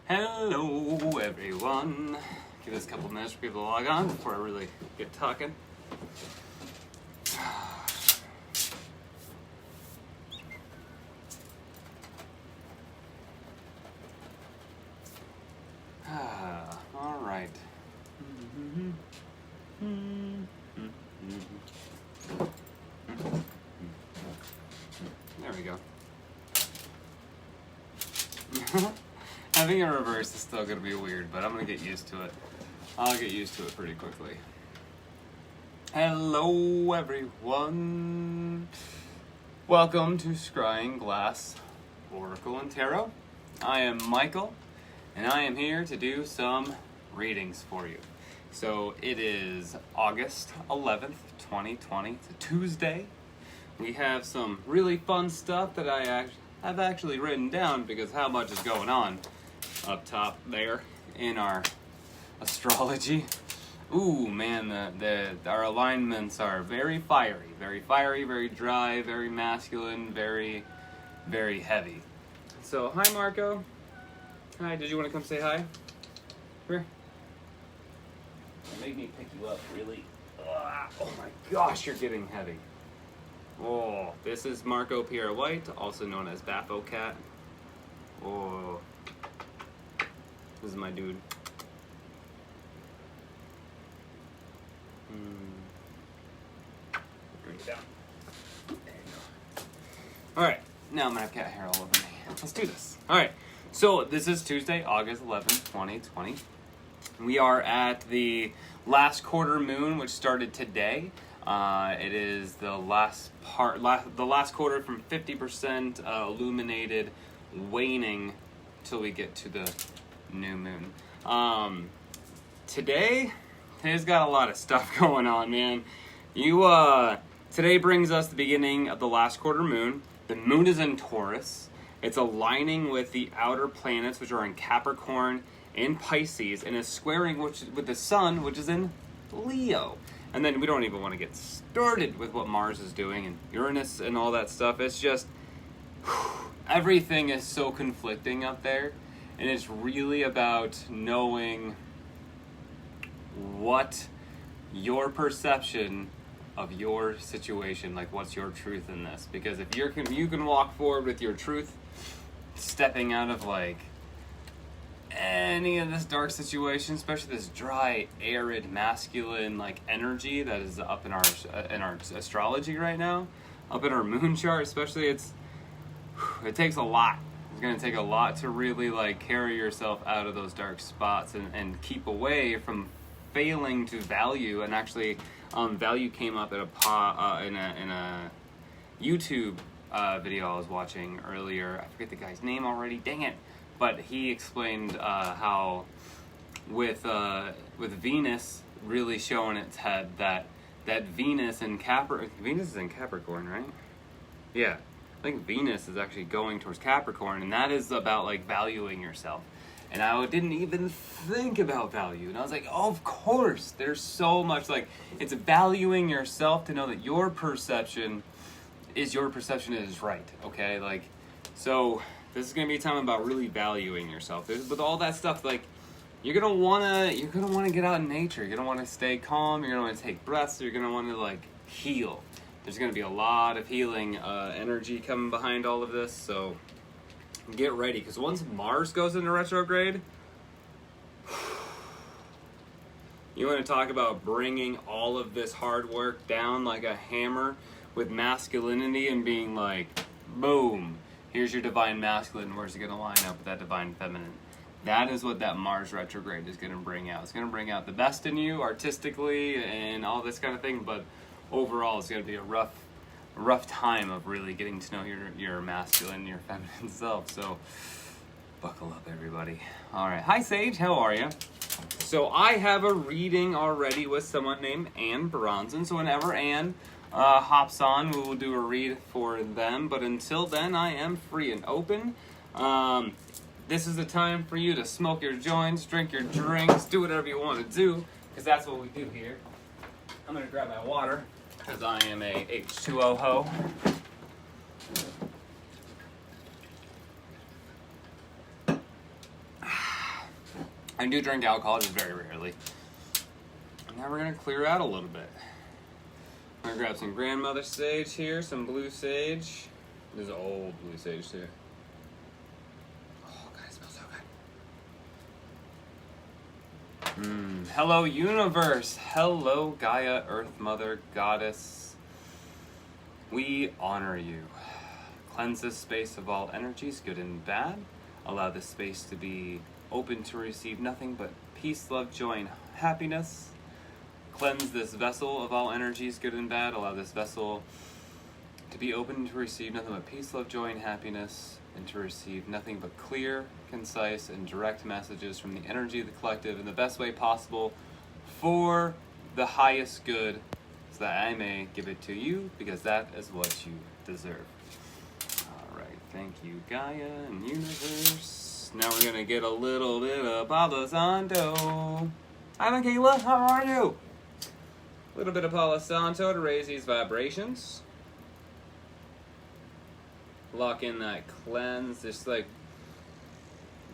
Hello, everyone. Give us a couple minutes for people to log on before I really get talking. All right. There we go. Having a reverse is still going to be weird, but I'm going to get used to it. I'll get used to it pretty quickly. Hello, everyone. Welcome to Scrying, Glass, Oracle, and Tarot. I am Michael, and I am here to do some readings for you. So it is August 11th, 2020. It's a Tuesday. We have some really fun stuff that I've actually written down because how much is going on up top there in our astrology. Ooh, man, our alignments are very fiery, very dry, very masculine, very, very heavy. So, hi, Marco. Hi, did you want to come say hi? Here. Make me pick you up, really. Oh my gosh, you're getting heavy. Oh, this is Marco Pierre White, also known as Bapho Cat. Oh, this is my dude. Bring it down. There you go. Alright, now I'm gonna have cat hair all over me. Let's do this. Alright, so this is Tuesday, August 11th, 2020. We are at the last quarter moon, which started today. It is the last quarter from 50% illuminated, waning till we get to the new moon. Today's got a lot of stuff going on, man. Today brings us the beginning of the last quarter moon. The moon is in Taurus. It's aligning with the outer planets, which are in Capricorn and Pisces, and is squaring with the sun, which is in Leo. And then we don't even want to get started with what Mars is doing and Uranus and all that stuff. It's just, everything is so conflicting up there. And it's really about knowing what your perception of your situation, like what's your truth in this. Because if you can walk forward with your truth, stepping out of like any of this dark situation, especially this dry, arid, masculine like energy that is up in our astrology right now, up in our moon chart, especially, it takes a lot. It's going to take a lot to really like carry yourself out of those dark spots and keep away from failing to value. And actually, value came up at in a YouTube video I was watching earlier. I forget the guy's name already. Dang it. But he explained how with Venus really showing its head, that Venus is in Capricorn, right? Yeah, I think Venus is actually going towards Capricorn, and that is about like valuing yourself. And I didn't even think about value, and I was like, oh, of course. There's so much, like, it's valuing yourself to know that your perception is right. Okay, like, so. This is gonna be a time about really valuing yourself. With all that stuff, like you're gonna wanna get out in nature. You're gonna wanna stay calm. You're gonna wanna take breaths. You're gonna wanna like heal. There's gonna be a lot of healing energy coming behind all of this. So get ready, because once Mars goes into retrograde, you want to talk about bringing all of this hard work down like a hammer with masculinity and being like, boom. Here's your divine masculine. Where's it going to line up with that divine feminine? That is what that Mars retrograde is going to bring out. It's going to bring out the best in you artistically and all this kind of thing. But overall, it's going to be a rough time of really getting to know your masculine, your feminine self. So buckle up, everybody. All right. Hi, Sage. How are you? So I have a reading already with someone named Anne Bronson. So whenever Anne hops on, we will do a read for them, but until then I am free and open. This is the time for you to smoke your joints, drink your drinks, do whatever you want to do, because that's what we do here. I'm going to grab my water, because I am a H2O ho. I do drink alcohol, just very rarely. And now we're going to clear out a little bit. I'm going to grab some grandmother sage here, some blue sage. This is old blue sage too. Oh, God, it smells so good. Hello, universe. Hello, Gaia, Earth Mother, Goddess. We honor you. Cleanse this space of all energies, good and bad. Allow this space to be open to receive nothing but peace, love, joy, and happiness. Cleanse this vessel of all energies, good and bad. Allow this vessel to be open to receive nothing but peace, love, joy, and happiness, and to receive nothing but clear, concise, and direct messages from the energy of the collective in the best way possible for the highest good, so that I may give it to you, because that is what you deserve. All right, thank you, Gaia and universe. Now we're going to get a little bit of Palo Santo. Hi, Michaela, how are you? A little bit of Palo Santo to raise these vibrations. Lock in that cleanse. Just like,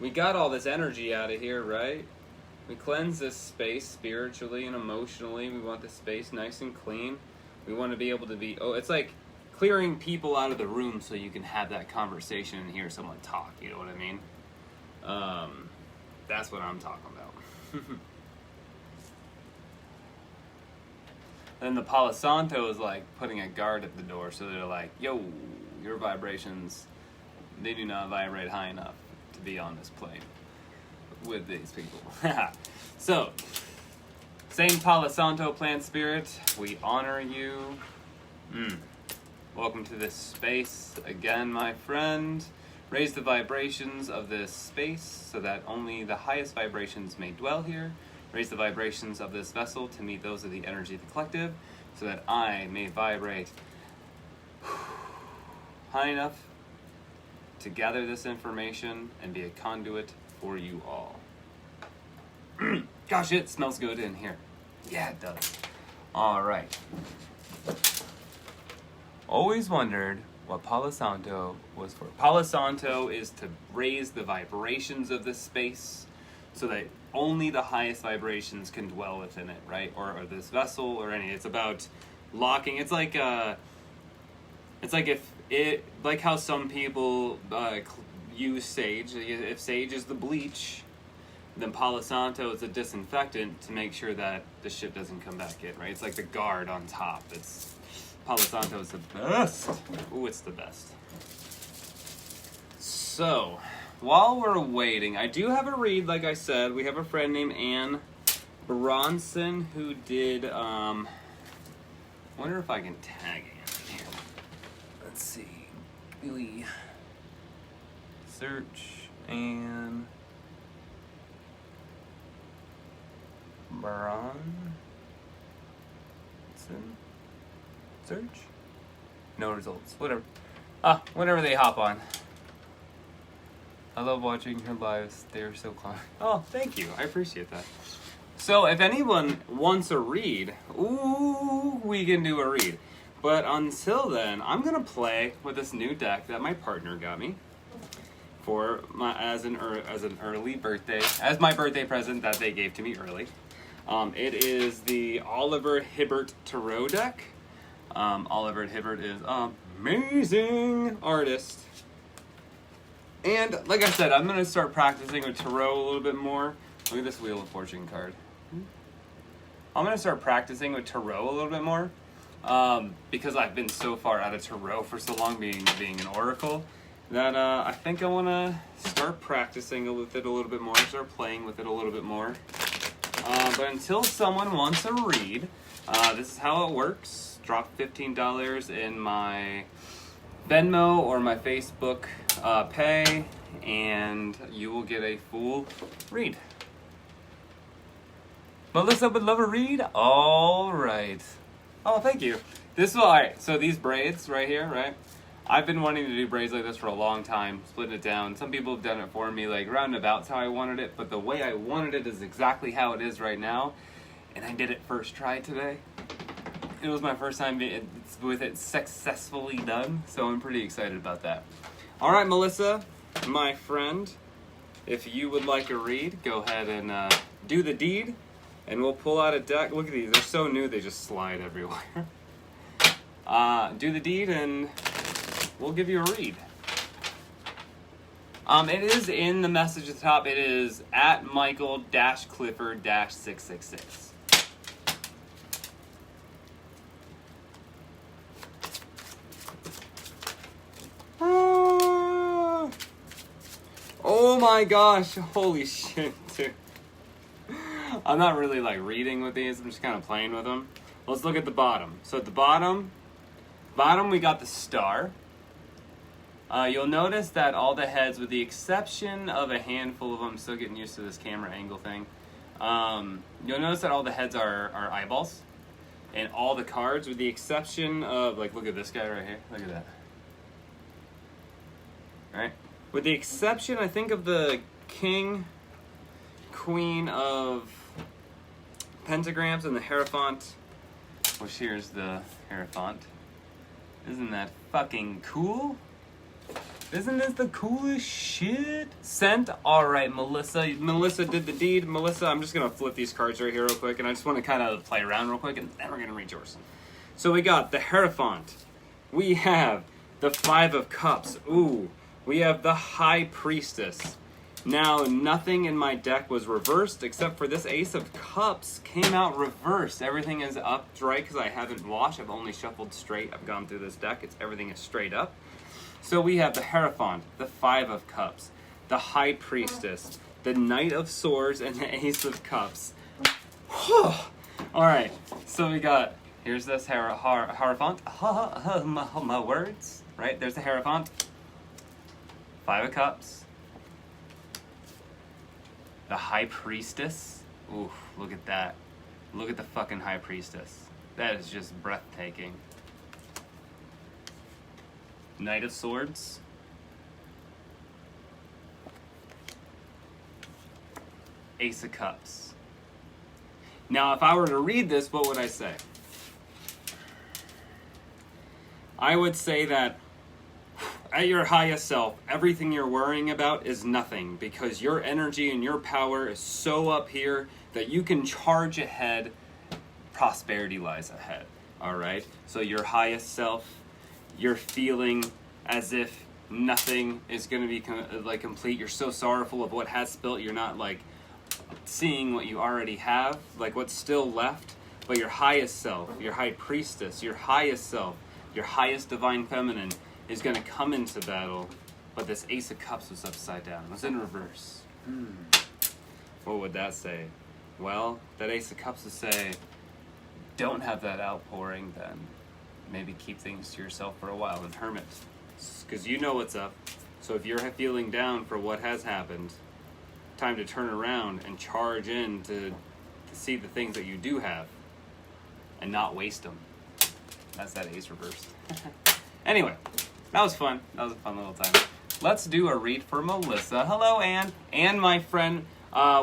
we got all this energy out of here, right? We cleanse this space spiritually and emotionally. We want the space nice and clean. We want to be able to be, it's like clearing people out of the room so you can have that conversation and hear someone talk, you know what I mean? That's what I'm talking about. Then the Palo Santo is like putting a guard at the door, so they're like, yo, your vibrations, they do not vibrate high enough to be on this plane with these people. So, same Palo Santo plant spirit, we honor you. Welcome to this space again, my friend. Raise the vibrations of this space so that only the highest vibrations may dwell here. Raise the vibrations of this vessel to meet those of the energy of the collective, so that I may vibrate high enough to gather this information and be a conduit for you all. Gosh, it smells good in here. Yeah, it does. All right. Always wondered what Palo Santo was for. Palo Santo is to raise the vibrations of this space so that only the highest vibrations can dwell within it, right? Or this vessel or any. It's about locking. It's like like how some people use sage. If sage is the bleach, then Palo Santo is a disinfectant to make sure that the shit doesn't come back in, right? It's like the guard on top. Palo Santo is the best. Ooh, it's the best. So, while we're waiting, I do have a read, like I said. We have a friend named Anne Bronson who did, wonder if I can tag Anne in here. Let's see. Really search Anne Bronson. Search? No results. Whatever. Whenever they hop on. I love watching her lives. They are so calm. Oh, thank you. I appreciate that. So, if anyone wants a read, we can do a read. But until then, I'm going to play with this new deck that my partner got me for as an early birthday, as my birthday present that they gave to me early. It is the Oliver Hibbert Tarot deck. Oliver Hibbert is an amazing artist. And, like I said, I'm going to start practicing with Tarot a little bit more. Look at this Wheel of Fortune card. I'm going to start practicing with Tarot a little bit more. Because I've been so far out of Tarot for so long, being an oracle, that I think I want to start practicing with it a little bit more, start playing with it a little bit more. But until someone wants a read, this is how it works. Drop $15 in my Venmo or my Facebook pay, and you will get a full read. Melissa would love a read? All right. Oh, thank you. Alright, so these braids right here, right? I've been wanting to do braids like this for a long time, splitting it down. Some people have done it for me, like roundabouts how I wanted it, but the way I wanted it is exactly how it is right now. And I did it first try today. It was my first time with it successfully done, so I'm pretty excited about that. Alright, Melissa, my friend, if you would like a read, go ahead and do the deed, and we'll pull out a deck. Look at these, they're so new they just slide everywhere. Do the deed and we'll give you a read. It is in the message at the top. It is at Michael-Clifford-666. Oh my gosh, holy shit, dude. I'm not really like reading with these, I'm just kind of playing with them. Let's look at the bottom. So at the bottom we got the star. You'll notice that all the heads, with the exception of a handful of them, still getting used to this camera angle thing. You'll notice that all the heads are eyeballs. And all the cards, with the exception of, like, look at this guy right here. Look at that. Right? With the exception, I think, of the king, queen of pentagrams, and the Hierophant. Which here's the Hierophant. Isn't that fucking cool? Isn't this the coolest shit? Sent? Alright, Melissa. Melissa did the deed. Melissa, I'm just going to flip these cards right here real quick, and I just want to kind of play around real quick, and then we're going to read yours. So we got the Hierophant. We have the Five of Cups. Ooh. We have the High Priestess. Now, nothing in my deck was reversed, except for this Ace of Cups came out reversed. Everything is upright because I haven't washed. I've only shuffled straight. I've gone through this deck. Everything is straight up. So we have the Hierophant, the Five of Cups, the High Priestess, the Knight of Swords, and the Ace of Cups. Alright, so we got, here's this Hierophant. My words, right? There's the Hierophant. Five of Cups. The High Priestess. Ooh, look at that. Look at the fucking High Priestess. That is just breathtaking. Knight of Swords. Ace of Cups. Now, if I were to read this, what would I say? I would say that at your highest self, everything you're worrying about is nothing, because your energy and your power is so up here that you can charge ahead. Prosperity lies ahead. All right? So your highest self, you're feeling as if nothing is going to be complete. You're so sorrowful of what has spilt. You're not like seeing what you already have, like what's still left. But your highest self, your High Priestess, your highest self, your highest divine feminine is going to come into battle. But this Ace of Cups was upside down. It was in reverse. What would that say? Well, that Ace of Cups would say, don't have that outpouring then. Maybe keep things to yourself for a while and hermit. Because you know what's up. So if you're feeling down for what has happened, time to turn around and charge in to see the things that you do have and not waste them. That's that Ace reversed. Anyway, that was fun. That was a fun little time. Let's do a read for Melissa. Hello, Anne. Anne, my friend.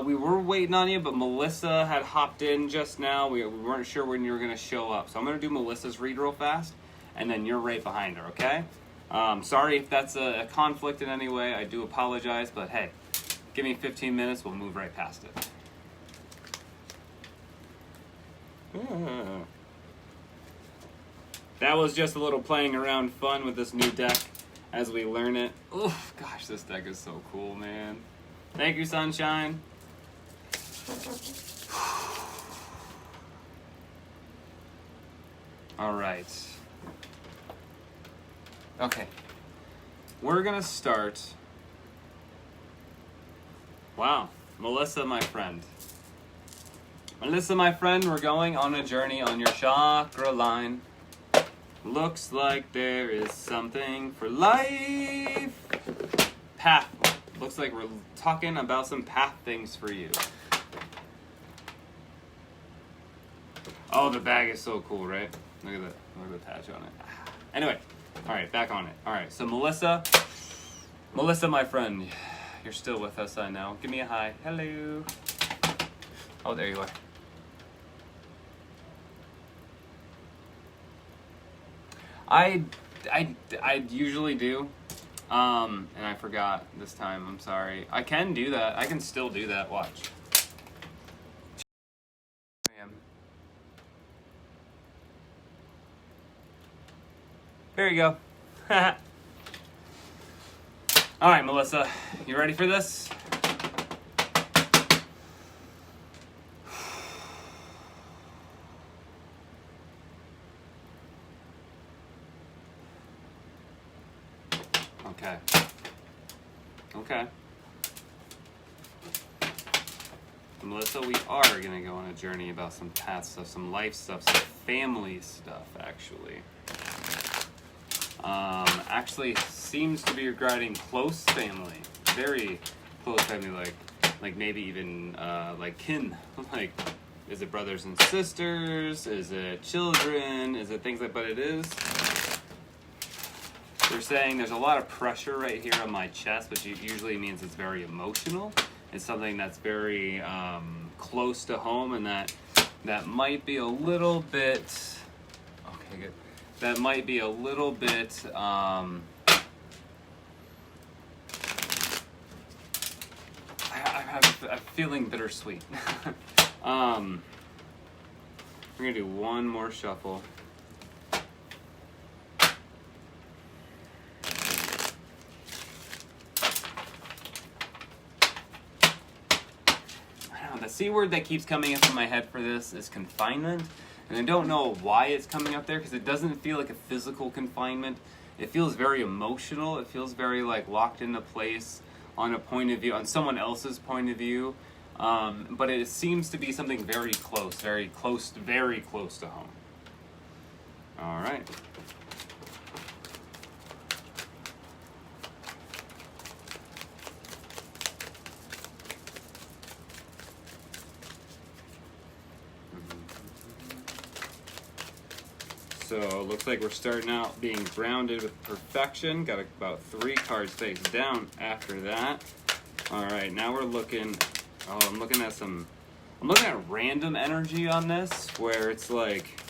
We were waiting on you, but Melissa had hopped in just now. We weren't sure when you were going to show up. So I'm going to do Melissa's read real fast, and then you're right behind her, okay? Sorry if that's a conflict in any way. I do apologize, but hey, give me 15 minutes. We'll move right past it. That was just a little playing around fun with this new deck as we learn it. Oof, gosh, this deck is so cool, man. Thank you, Sunshine. All right. Okay. We're going to start. Wow. Melissa, my friend. Melissa, my friend, we're going on a journey on your chakra line. Looks like there is something for life. Path. Looks like we're talking about some path things for you. Oh, the bag is so cool, right? Look at the patch on it. Anyway, all right, back on it. All right, so Melissa, my friend, you're still with us, I know. Give me a hi. Hello. Oh, there you are. I usually do. And I forgot this time. I'm sorry. I can do that. I can still do that. Watch. I am. There you go. All right, Melissa, you ready for this? Okay. Okay. Melissa, we are going to go on a journey about some past stuff, some life stuff, some family stuff, actually. Actually seems to be regarding close family. Very close family, like maybe even, like kin. Like, is it brothers and sisters? Is it children? Is it things like, but it is. They're saying there's a lot of pressure right here on my chest, which usually means it's very emotional. It's something that's very close to home, and that might be a little bit. Okay, good. That might be a little bit. I have a feeling bittersweet. We're gonna do one more shuffle. The C word that keeps coming up in my head for this is confinement, and I don't know why it's coming up there, because it doesn't feel like a physical confinement. It feels very emotional. It feels very like locked into place on a point of view, on someone else's point of view, but it seems to be something very close to home. All right. So, looks like we're starting out being grounded with perfection. Got about 3 cards face down after that. Alright, now we're looking... Oh, I'm looking at random energy on this, where it's like...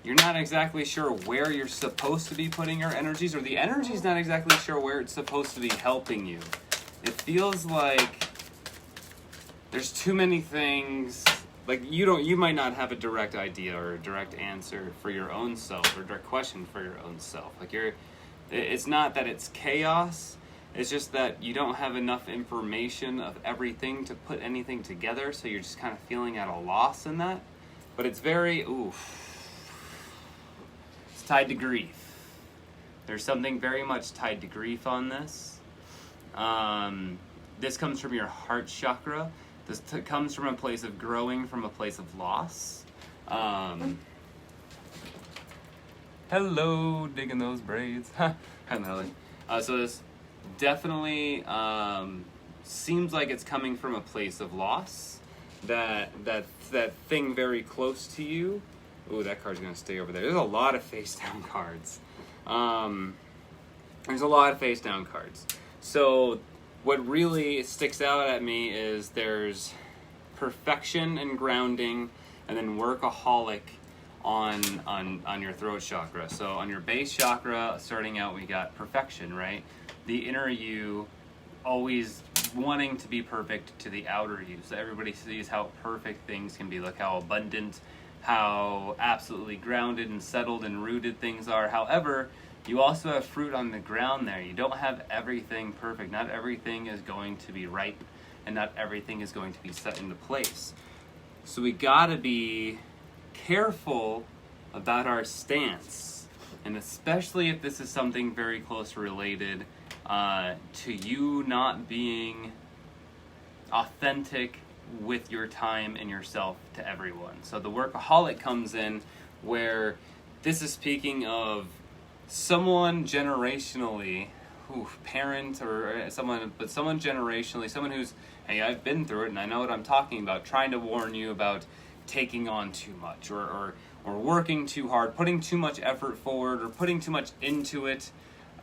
You're not exactly sure where you're supposed to be putting your energies, or the energy's not exactly sure where it's supposed to be helping you. It feels like there's too many things... Like, you might not have a direct idea or a direct answer for your own self, or a direct question for your own self. Like, it's not that it's chaos, it's just that you don't have enough information of everything to put anything together, so you're just kind of feeling at a loss in that. But it's very, it's tied to grief. There's something very much tied to grief on this. This comes from your heart chakra. This comes from a place of growing, from a place of loss. Hello, digging those braids. Hi, Melly. So this definitely seems like it's coming from a place of loss. That thing very close to you. Ooh, that card's gonna stay over there. There's a lot of face down cards. There's a lot of face down cards. So what really sticks out at me is there's perfection and grounding, and then workaholic on your throat chakra. So on your base chakra, starting out, we got perfection, right? The inner you always wanting to be perfect to the outer you. So everybody sees how perfect things can be. Look how abundant, how absolutely grounded and settled and rooted things are. However, you also have fruit on the ground there. You don't have everything perfect. Not everything is going to be right, and not everything is going to be set into place. So we gotta be careful about our stance, and especially if this is something very close related to you not being authentic with your time and yourself to everyone. So the workaholic comes in, where this is speaking of someone generationally, parent or someone generationally, someone who's, hey, I've been through it and I know what I'm talking about, trying to warn you about taking on too much, or working too hard, putting too much effort forward, or putting too much into it,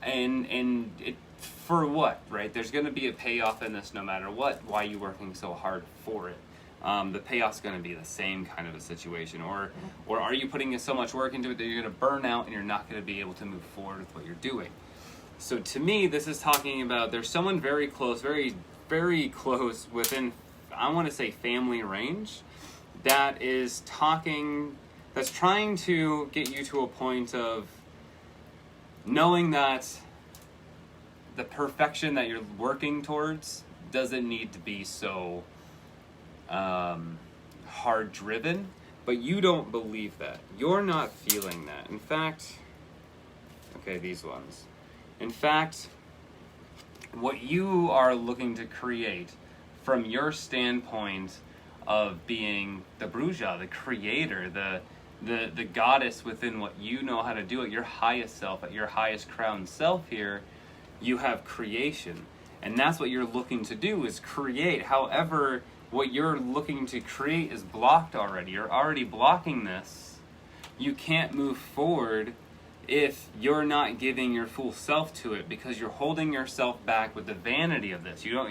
and it, for what, right? There's going to be a payoff in this no matter what. Why are you working so hard for it? the payoff's going to be the same kind of a situation. Or are you putting so much work into it that you're going to burn out and you're not going to be able to move forward with what you're doing? So to me, this is talking about there's someone very close, very, very close within, I want to say, family range that is that's trying to get you to a point of knowing that the perfection that you're working towards doesn't need to be so hard driven, but you don't believe that. You're not feeling that. In fact, okay, these ones. In fact, what you are looking to create from your standpoint of being the Bruja, the creator, the goddess within what you know how to do at your highest self, at your highest crown self here, you have creation. And that's what you're looking to do, is create. However, what you're looking to create is blocked already. You're already blocking this. You can't move forward if you're not giving your full self to it, because you're holding yourself back with the vanity of this. You're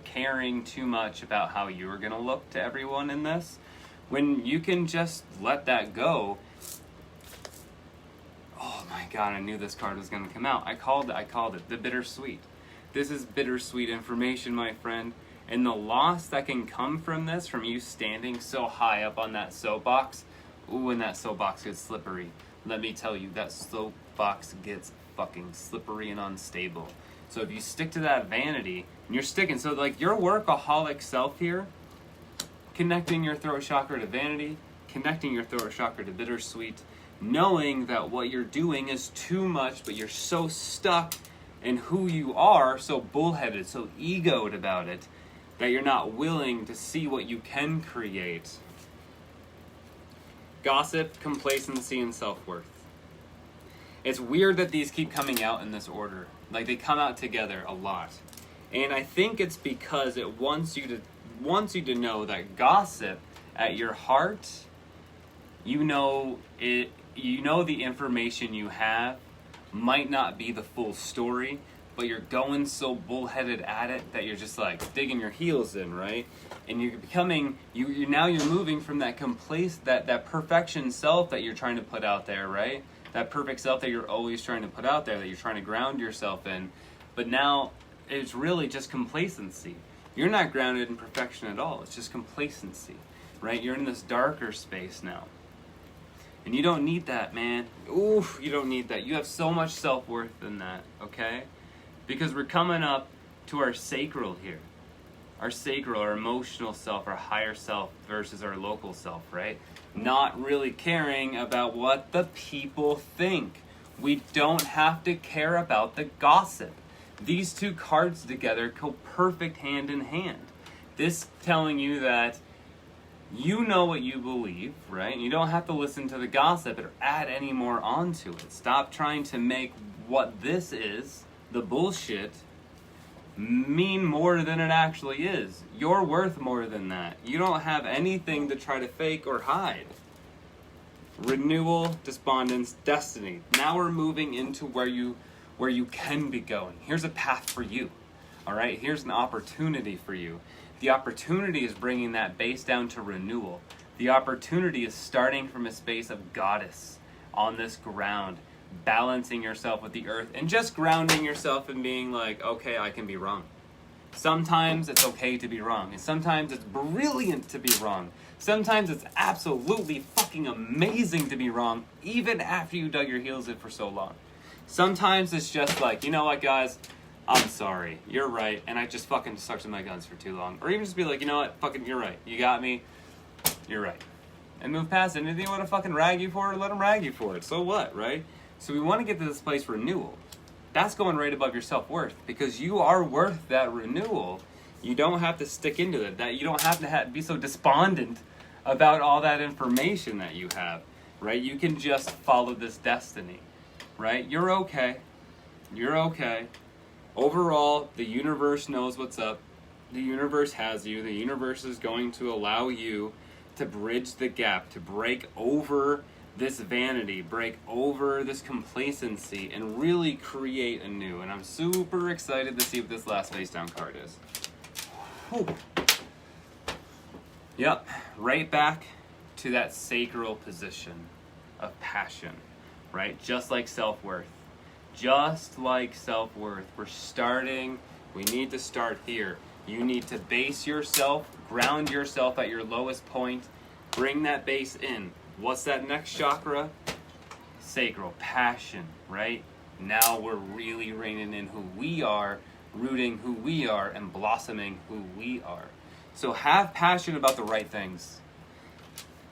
caring too much about how you're going to look to everyone in this, when you can just let that go. Oh my God, I knew this card was going to come out. I called it the bittersweet. This is bittersweet information, my friend. And the loss that can come from this, from you standing so high up on that soapbox, ooh, and that soapbox gets slippery. Let me tell you, that soapbox gets fucking slippery and unstable. So if you stick to that vanity, and you're sticking, so like your workaholic self here, connecting your throat chakra to vanity, connecting your throat chakra to bittersweet, knowing that what you're doing is too much, but you're so stuck in who you are, so bullheaded, so egoed about it, that you're not willing to see what you can create. Gossip, complacency, and self-worth. It's weird that these keep coming out in this order. Like, they come out together a lot. And I think it's because it wants you to know that gossip, at your heart, you know the information you have might not be the full story, but you're going so bullheaded at it that you're just like digging your heels in, right? And you're becoming, you're moving from that that perfection self that you're trying to put out there, right? That perfect self that you're always trying to put out there, that you're trying to ground yourself in. But now it's really just complacency. You're not grounded in perfection at all. It's just complacency, right? You're in this darker space now. And you don't need that, man. Oof, you don't need that. You have so much self-worth in that, okay? Because we're coming up to our sacral here. Our sacral, our emotional self, our higher self versus our local self, right? Not really caring about what the people think. We don't have to care about the gossip. These two cards together go perfect hand in hand. This telling you that you know what you believe, right? You don't have to listen to the gossip or add any more onto it. Stop trying to make what this is, the bullshit, mean more than it actually is. You're worth more than that. You don't have anything to try to fake or hide. Renewal, despondence, destiny. Now we're moving into where you can be going. Here's a path for you. All right? Here's an opportunity for you. The opportunity is bringing that base down to renewal. The opportunity is starting from a space of goddess on this ground, balancing yourself with the earth and just grounding yourself and being like, okay, I can be wrong. Sometimes it's okay to be wrong, and sometimes it's brilliant to be wrong. Sometimes it's absolutely fucking amazing to be wrong, even after you dug your heels in for so long. Sometimes it's just like, you know what, guys? I'm sorry. You're right, and I just fucking stuck to my guns for too long. Or even just be like, you know what? Fucking, you're right. You got me. You're right. And move past it. And if they want to fucking rag you for it, let them rag you for it. So what, right? So we want to get to this place renewal. That's going right above your self-worth, because you are worth that renewal. You don't have to stick into it. That you don't have to be so despondent about all that information that you have, right? You can just follow this destiny, right? You're okay. You're okay. Overall, the universe knows what's up. The universe has you. The universe is going to allow you to bridge the gap, to break over this vanity, break over this complacency, and really create anew. And I'm super excited to see what this last face down card is. Whew. Yep, right back to that sacral position of passion, right? Just like self-worth. Just like self-worth. We need to start here. You need to base yourself, ground yourself at your lowest point, bring that base in. What's that next chakra? Sacral, passion, right? Now we're really reining in who we are, rooting who we are, and blossoming who we are. So have passion about the right things.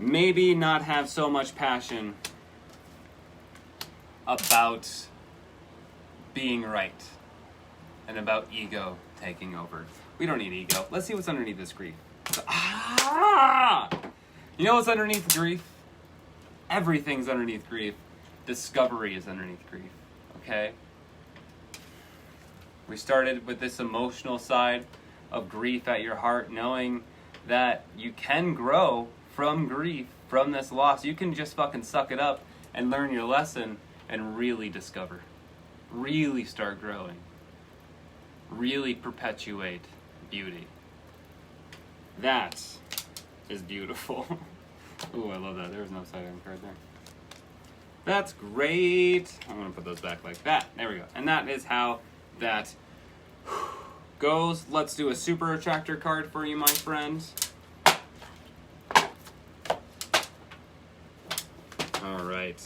Maybe not have so much passion about being right and about ego taking over. We don't need ego. Let's see what's underneath this grief. You know what's underneath grief? Everything's underneath grief. Discovery is underneath grief. Okay? We started with this emotional side of grief at your heart, knowing that you can grow from grief, from this loss. You can just fucking suck it up and learn your lesson and really discover. Really start growing. Really perpetuate beauty. That is beautiful. Ooh, I love that. There's no side-down card there. That's great. I'm going to put those back like that. There we go. And that is how that goes. Let's do a super attractor card for you, my friends. All right.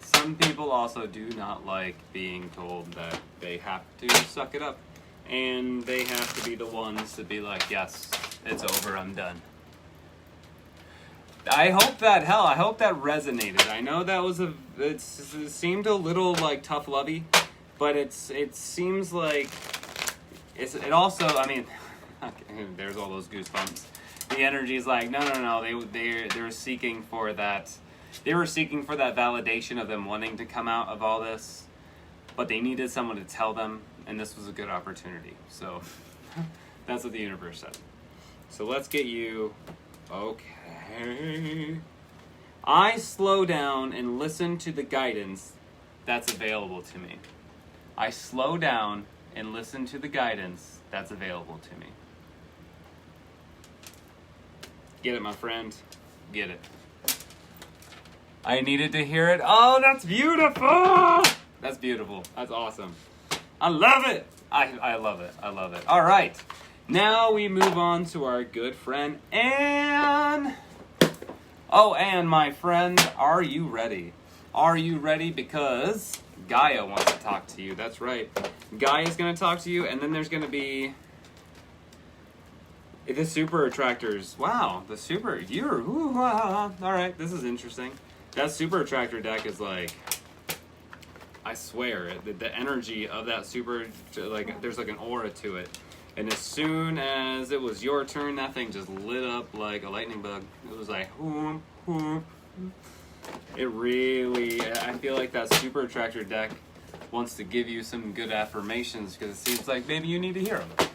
Some people also do not like being told that they have to suck it up, and they have to be the ones to be like, yes, it's over, I'm done. I hope that resonated. I know that was it seemed a little like tough lovey, but it seems like it also, I mean, okay, there's all those goosebumps. The energy's like, no, they're seeking for that. They were seeking for that validation of them wanting to come out of all this, but they needed someone to tell them, and this was a good opportunity. So that's what the universe said. So let's get you. Okay. I slow down and listen to the guidance that's available to me. I slow down and listen to the guidance that's available to me. Get it, my friend? Get it. I needed to hear it. Oh, that's beautiful! That's beautiful. That's awesome. I love it! I love it. I love it. All right. Now we move on to our good friend, Anne. Oh, Anne, my friend, are you ready? Are you ready? Because Gaia wants to talk to you. That's right. Gaia's going to talk to you, and then there's going to be the super attractors. Wow, the super. All right, this is interesting. That super attractor deck is like, I swear, the energy of that super, like, there's like an aura to it. And as soon as it was your turn, that thing just lit up like a lightning bug. It was like, whoom, whoom. It really, I feel like that super attractor deck wants to give you some good affirmations because it seems like maybe you need to hear them.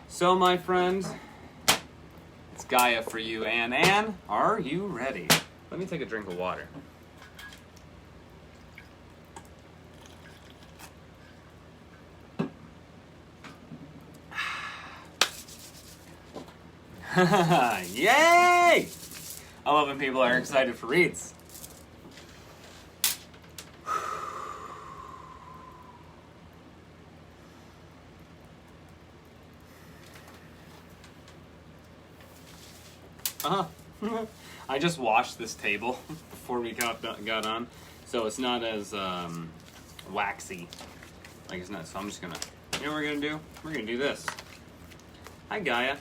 So, my friend, it's Gaia for you. And Anne, are you ready? Let me take a drink of water. Yay! I love when people are excited for reads. I just washed this table before we got on, so it's not as waxy. Like it's not. So I'm just gonna. You know what we're gonna do? We're gonna do this. Hi, Gaia.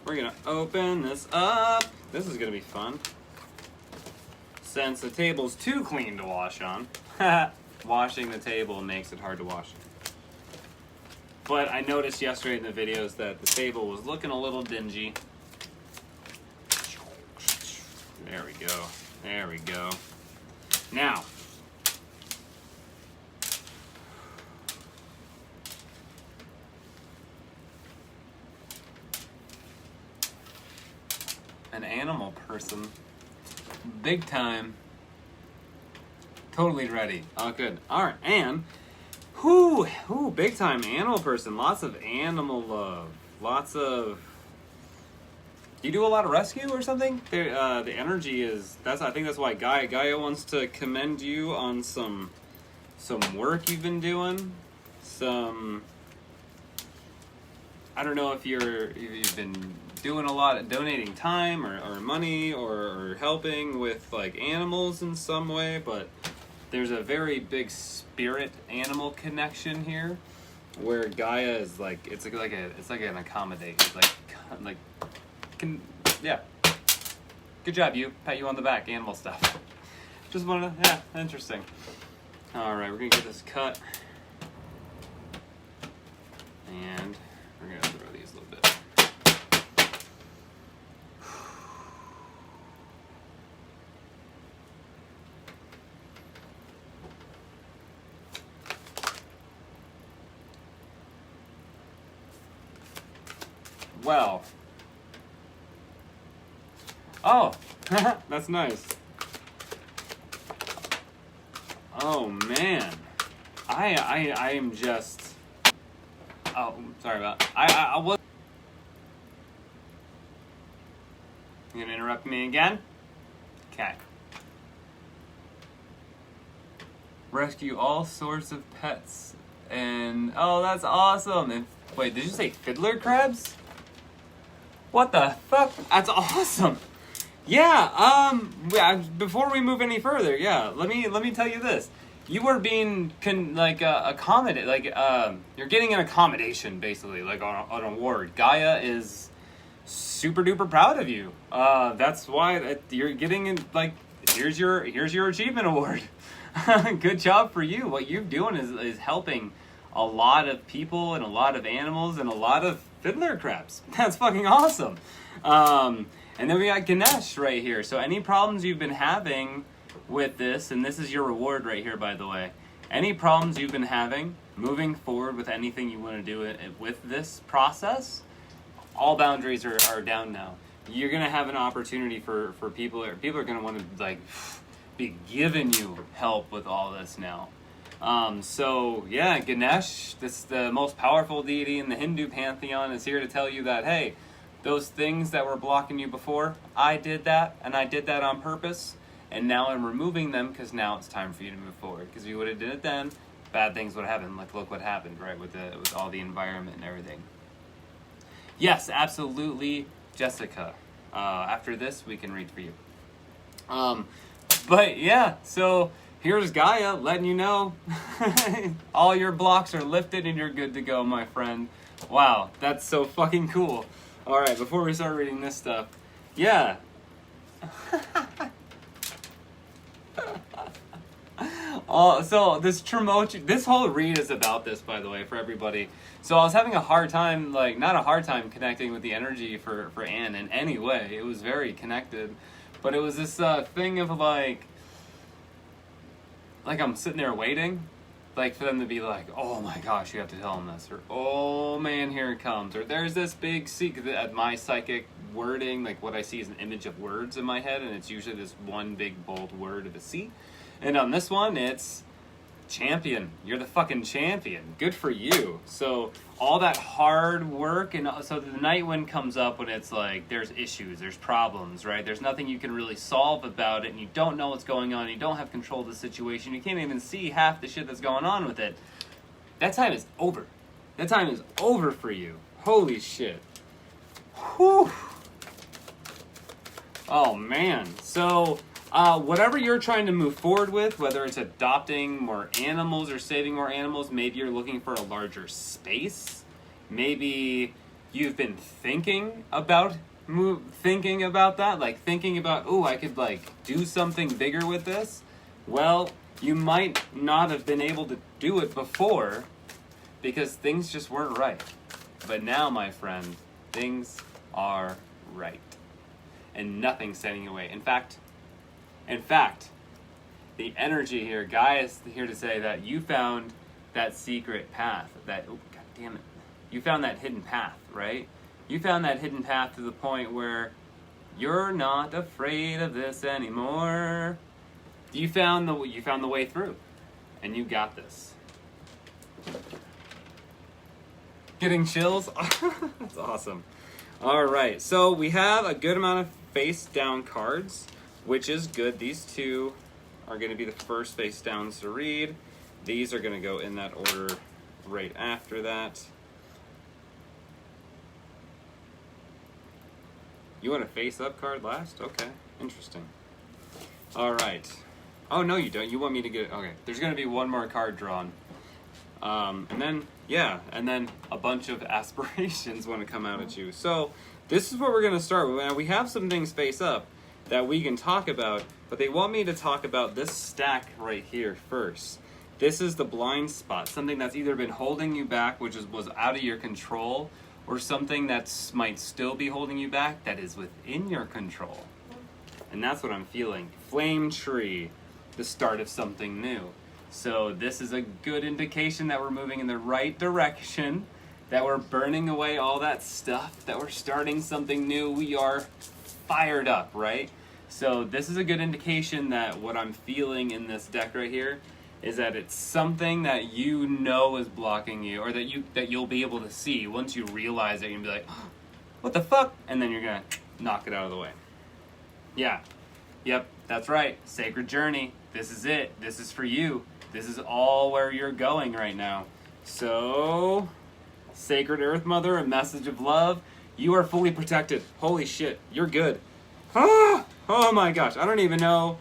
We're gonna open this up. This is gonna be fun. Since the table's too clean to wash on, washing the table makes it hard to wash. But I noticed yesterday in the videos that the table was looking a little dingy. There we go. There we go. Now, an animal person, big time, totally ready. Oh, good. All right, and Whoo, big time animal person. Lots of animal love. Lots of. You do a lot of rescue or something? The energy is. I think that's why Gaia wants to commend you on some work you've been doing. I don't know if you've been doing a lot of donating time or money or helping with like animals in some way, but there's a very big spirit animal connection here, where Gaia is like it's like an accommodation, yeah. Good job, you. Pat you on the back, animal stuff. Just wanted to, yeah, interesting. All right, we're gonna get this cut, and we're gonna throw these a little bit. Well. Oh, that's nice. Oh man, I am just. Oh, sorry about. I was. You gonna interrupt me again? Okay. Rescue all sorts of pets, and oh, that's awesome. And wait, did you say fiddler crabs? What the fuck? That's awesome. Yeah, before we move any further, yeah, let me tell you this. You are being accommodated, you're getting an accommodation basically, like on an award. Gaia is super duper proud of you. That's why you're getting here's your achievement award. Good job for you. What you're doing is helping a lot of people and a lot of animals and a lot of fiddler crabs. That's fucking awesome. And then we got Ganesh right here. So any problems you've been having with this, and this is your reward right here, by the way. Any problems you've been having moving forward with anything you want to do with this process, all boundaries are down now. You're going to have an opportunity for people are going to want to be giving you help with all this now. So yeah, Ganesh, this the most powerful deity in the Hindu pantheon, is here to tell you that, hey, those things that were blocking you before, I did that, and I did that on purpose, and now I'm removing them because now it's time for you to move forward. Because if you would have did it then, bad things would happen. Like look what happened, right, with all the environment and everything. Yes, absolutely, Jessica. After this, we can read for you. But yeah, so here's Gaia letting you know all your blocks are lifted and you're good to go, my friend. Wow, that's so fucking cool. All right, before we start reading this stuff, yeah. So this whole read is about this, by the way, for everybody. So I was having a hard time, not a hard time connecting with the energy for Anne in any way. It was very connected, but it was this thing of like I'm sitting there waiting, for them to be like, oh my gosh, you have to tell them this, or oh man, here it comes, or there's this big secret. At my psychic wording, what I see is an image of words in my head, and it's usually this one big bold word of a C. And on this one, it's champion. You're the fucking champion. Good for you. So all that hard work, and so the night wind comes up when it's there's issues, there's problems, right? There's nothing you can really solve about it, and you don't know what's going on, you don't have control of the situation, you can't even see half the shit that's going on with it. That time is over. That time is over for you. Holy shit. Whew. Oh man. So whatever you're trying to move forward with, whether it's adopting more animals or saving more animals, maybe you're looking for a larger space. Maybe you've been thinking about that, thinking about, oh, I could do something bigger with this. Well, you might not have been able to do it before because things just weren't right. But now, my friend, things are right. And nothing's standing away. In fact, the energy here, Guy is here to say that you found that secret path, oh, god damn it. You found that hidden path, right? You found that hidden path to the point where you're not afraid of this anymore. You found the way through, and you got this. Getting chills? That's awesome. All right, so we have a good amount of face down cards, which is good. These two are going to be the first face downs to read. These are going to go in that order right after that. You want a face up card last? Okay, interesting. All right. Oh, no, you don't. You want me to get it. Okay, there's going to be one more card drawn. And then, yeah, and then a bunch of aspirations want to come out at you. So this is what we're going to start with. Now, we have some things face up that we can talk about, but they want me to talk about this stack right here first. This is the blind spot, something that's either been holding you back, which was out of your control, or something that might still be holding you back that is within your control. And that's what I'm feeling. Flame tree, the start of something new. So this is a good indication that we're moving in the right direction, that we're burning away all that stuff, that we're starting something new. We are fired up, right? So this is a good indication that what I'm feeling in this deck right here is that it's something that you know is blocking you, or that you'll be able to see. Once you realize it, you'll be like, oh, what the fuck? And then you're gonna knock it out of the way. Yeah, yep, that's right. Sacred journey. This is it. This is for you. This is all where you're going right now. So, Sacred Earth Mother, a message of love. You are fully protected. Holy shit, you're good. Ah, oh my gosh, I don't even know.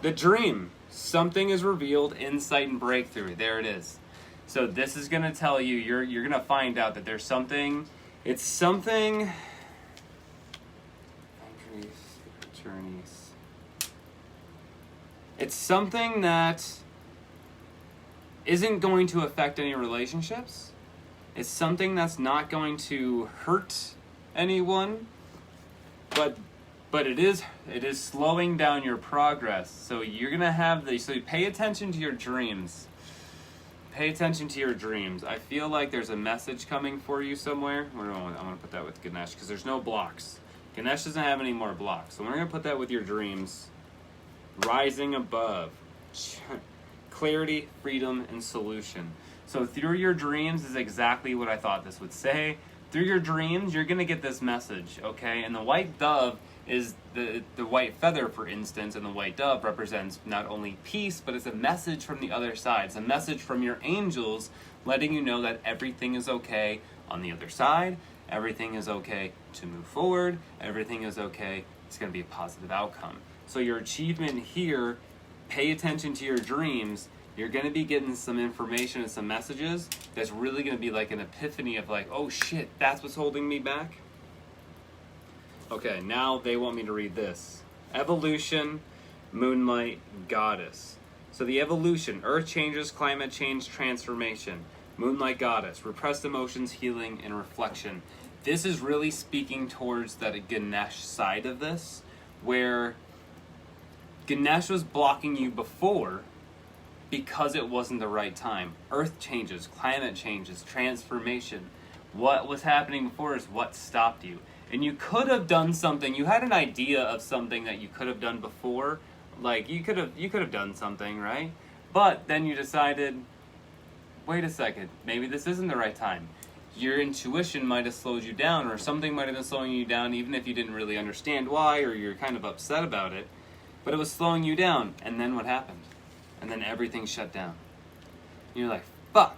The dream. Something is revealed, insight and breakthrough. There it is. So this is going to tell you, you're going to find out that there's something, it's something, journeys. It's something that isn't going to affect any relationships. It's something that's not going to hurt anyone, but it is slowing down your progress. So you're gonna have so you pay attention to your dreams. Pay attention to your dreams. I feel like there's a message coming for you somewhere. I'm gonna put that with Ganesh because there's no blocks. Ganesh doesn't have any more blocks, so we're gonna put that with your dreams. Rising above, clarity, freedom, and solution. So through your dreams is exactly what I thought this would say. Through your dreams, you're gonna get this message, okay? And the white dove is the white feather, for instance, and the white dove represents not only peace, but it's a message from the other side. It's a message from your angels letting you know that everything is okay on the other side. Everything is okay to move forward. Everything is okay. It's going to be a positive outcome. So your achievement here, pay attention to your dreams. You're going to be getting some information and some messages that's really going to be like an epiphany of like, oh shit, that's what's holding me back. Okay, now they want me to read this. Evolution, Moonlight, Goddess. So the evolution, earth changes, climate change, transformation. Moonlight Goddess, repressed emotions, healing, and reflection. This is really speaking towards that Ganesh side of this, where Ganesh was blocking you before because it wasn't the right time. Earth changes, climate changes, transformation. What was happening before is what stopped you. And you could have done something, you had an idea of something that you could have done before, like you could have done something, right? But then you decided, wait a second, maybe this isn't the right time. Your intuition might have slowed you down, or something might have been slowing you down, even if you didn't really understand why, or you're kind of upset about it. But it was slowing you down, and then what happened? And then everything shut down. You're like, fuck.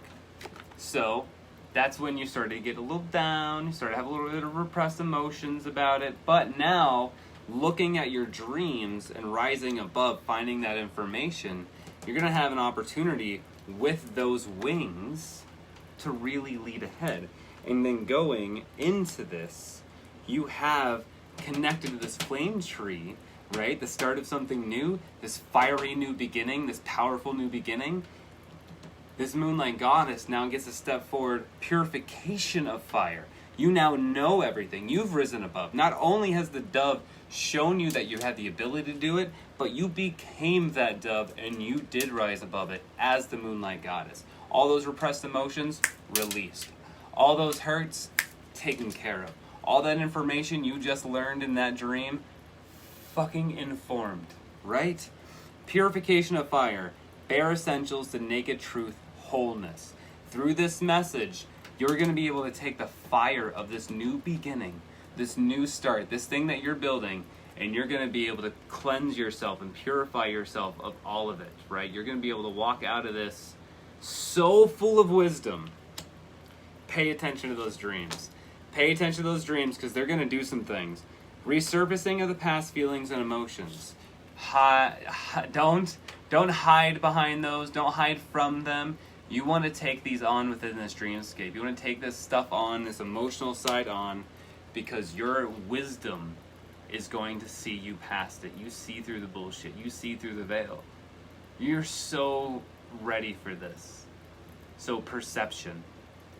So that's when you started to get a little down, you started to have a little bit of repressed emotions about it. But now, looking at your dreams and rising above, finding that information, you're going to have an opportunity with those wings to really lead ahead. And then going into this, you have connected to this flame tree, right? The start of something new, this fiery new beginning, this powerful new beginning. This Moonlight Goddess now gets a step forward, purification of fire. You now know everything. You've risen above. Not only has the dove shown you that you had the ability to do it, but you became that dove and you did rise above it as the Moonlight Goddess. All those repressed emotions, released. All those hurts, taken care of. All that information you just learned in that dream, fucking informed, right? Purification of fire. Bare essentials, the naked truth, wholeness. Through this message, you're going to be able to take the fire of this new beginning, this new start, this thing that you're building, and you're going to be able to cleanse yourself and purify yourself of all of it, right? You're going to be able to walk out of this so full of wisdom. Pay attention to those dreams. Pay attention to those dreams because they're going to do some things. Resurfacing of the past feelings and emotions. Don't hide behind those. Don't hide from them. You want to take these on within this dreamscape. You want to take this stuff on, this emotional side on, because your wisdom is going to see you past it. You see through the bullshit. You see through the veil. You're so ready for this. So perception,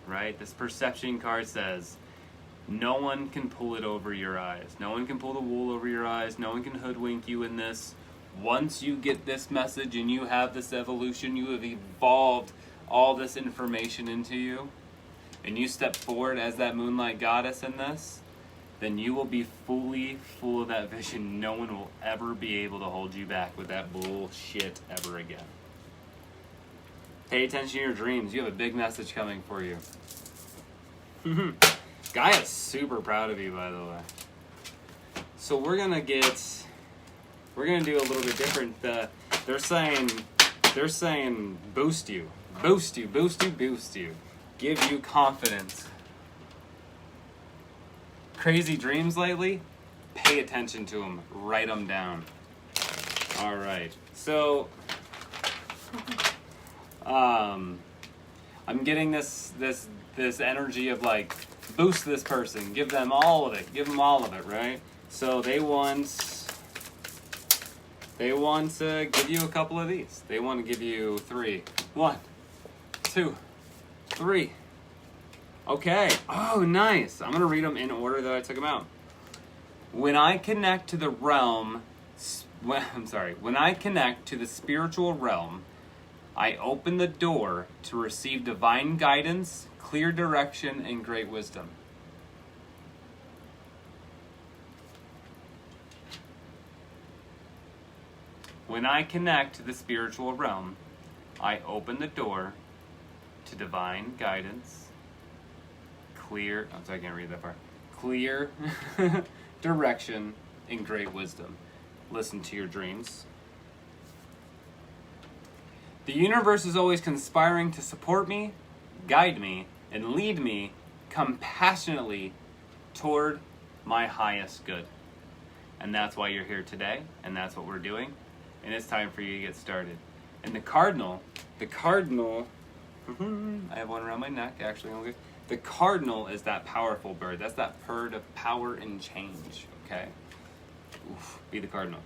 right? This perception card says, no one can pull it over your eyes. No one can pull the wool over your eyes. No one can hoodwink you in this. Once you get this message and you have this evolution, you have evolved all this information into you, and you step forward as that moonlight goddess in this, then you will be fully full of that vision. No one will ever be able to hold you back with that bullshit ever again. Pay attention to your dreams. You have a big message coming for you. Guy is super proud of you, by the way. So we're gonna do a little bit different. They're saying boost you, give you confidence. Crazy dreams lately? Pay attention to them. Write them down. All right. So, I'm getting this energy of like, boost this person. Give them all of it. Give them all of it, right? So they want to give you a couple of these. They want to give you 3. 1, 2, 3. Okay. Oh, nice. I'm going to read them in order that I took them out. When I connect to the realm, when I connect to the spiritual realm, I open the door to receive divine guidance, clear direction, and great wisdom. When I connect to the spiritual realm, I open the door to divine guidance, clear direction, and great wisdom. Listen to your dreams. The universe is always conspiring to support me, guide me, and lead me compassionately toward my highest good. And that's why you're here today, and that's what we're doing. And it's time for you to get started. And the cardinal, I have one around my neck, actually. The cardinal is that powerful bird. That's that bird of power and change, okay? Oof, be the cardinal.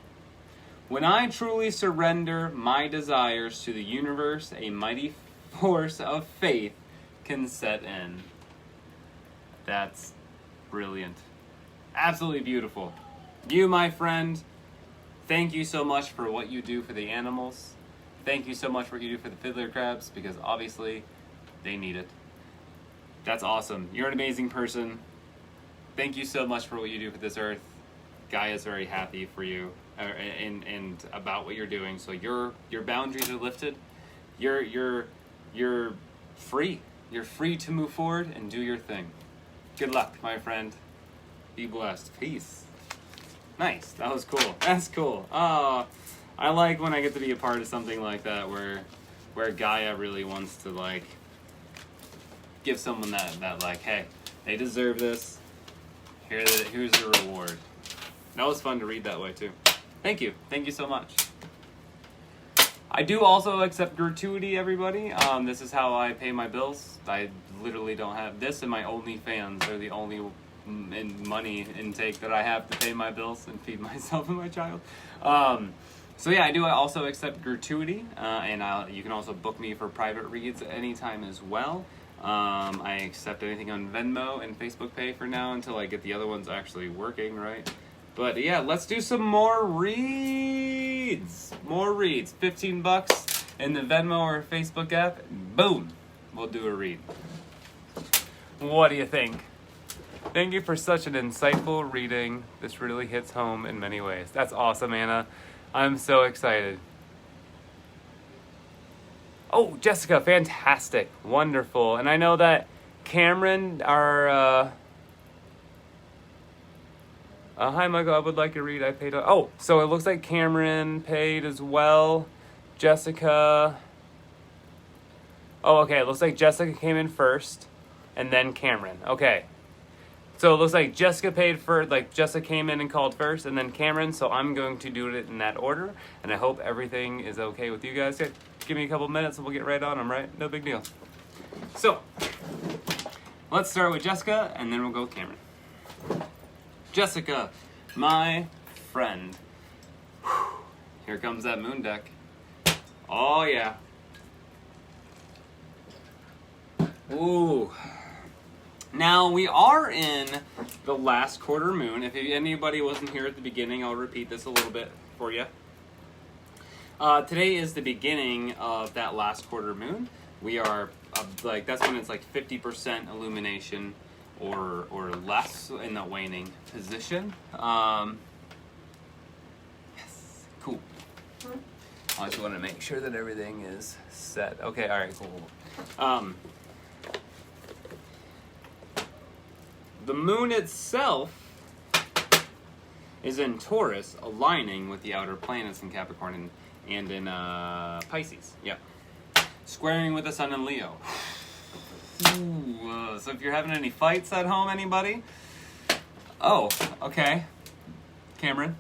When I truly surrender my desires to the universe, a mighty force of faith can set in. That's brilliant. Absolutely beautiful. You, my friend, thank you so much for what you do for the animals. Thank you so much for what you do for the fiddler crabs, because obviously they need it. That's awesome. You're an amazing person. Thank you so much for what you do for this earth. Gaia is very happy for you and about what you're doing. So your boundaries are lifted. You're free. You're free to move forward and do your thing. Good luck, my friend. Be blessed. Peace. Nice. That was cool. That's cool. Oh, I like when I get to be a part of something like that where Gaia really wants to like give someone that like, hey, they deserve this. Here's the reward. That was fun to read that way too. Thank you. Thank you so much. I do also accept gratuity, everybody. This is how I pay my bills. I literally don't have this, and my OnlyFans are the only money intake that I have to pay my bills and feed myself and my child. So yeah, I also accept gratuity, and you can also book me for private reads anytime as well. I accept anything on Venmo and Facebook Pay for now until I get the other ones actually working, right? But yeah, let's do some more reads. More reads. $15 in the Venmo or Facebook app. Boom. We'll do a read. What do you think? Thank you for such an insightful reading. This really hits home in many ways. That's awesome, Anna. I'm so excited. Oh, Jessica, fantastic, wonderful. And I know that Cameron, our hi, Michael. I would like to read. I paid. Oh, so it looks like Cameron paid as well. Jessica. Oh, okay. It looks like Jessica came in first, and then Cameron. Okay. So it looks like Jessica paid first. Like Jessica came in and called first, and then Cameron. So I'm going to do it in that order, and I hope everything is okay with you guys. Okay, give me a couple minutes, and we'll get right on them. Right? No big deal. So let's start with Jessica, and then we'll go with Cameron. Jessica, my friend. Whew. Here comes that moon deck. Oh, yeah. Ooh. Now, we are in the last quarter moon. If anybody wasn't here at the beginning, I'll repeat this a little bit for you. Today is the beginning of that last quarter moon. We are, that's when it's like 50% illumination or less in the waning position. Yes, cool. I just want to make sure that everything is set. Okay, all right, cool. The moon itself is in Taurus, aligning with the outer planets in Capricorn and in Pisces. Yep. Squaring with the sun in Leo. Ooh, so if you're having any fights at home, anybody? Oh, okay. Cameron.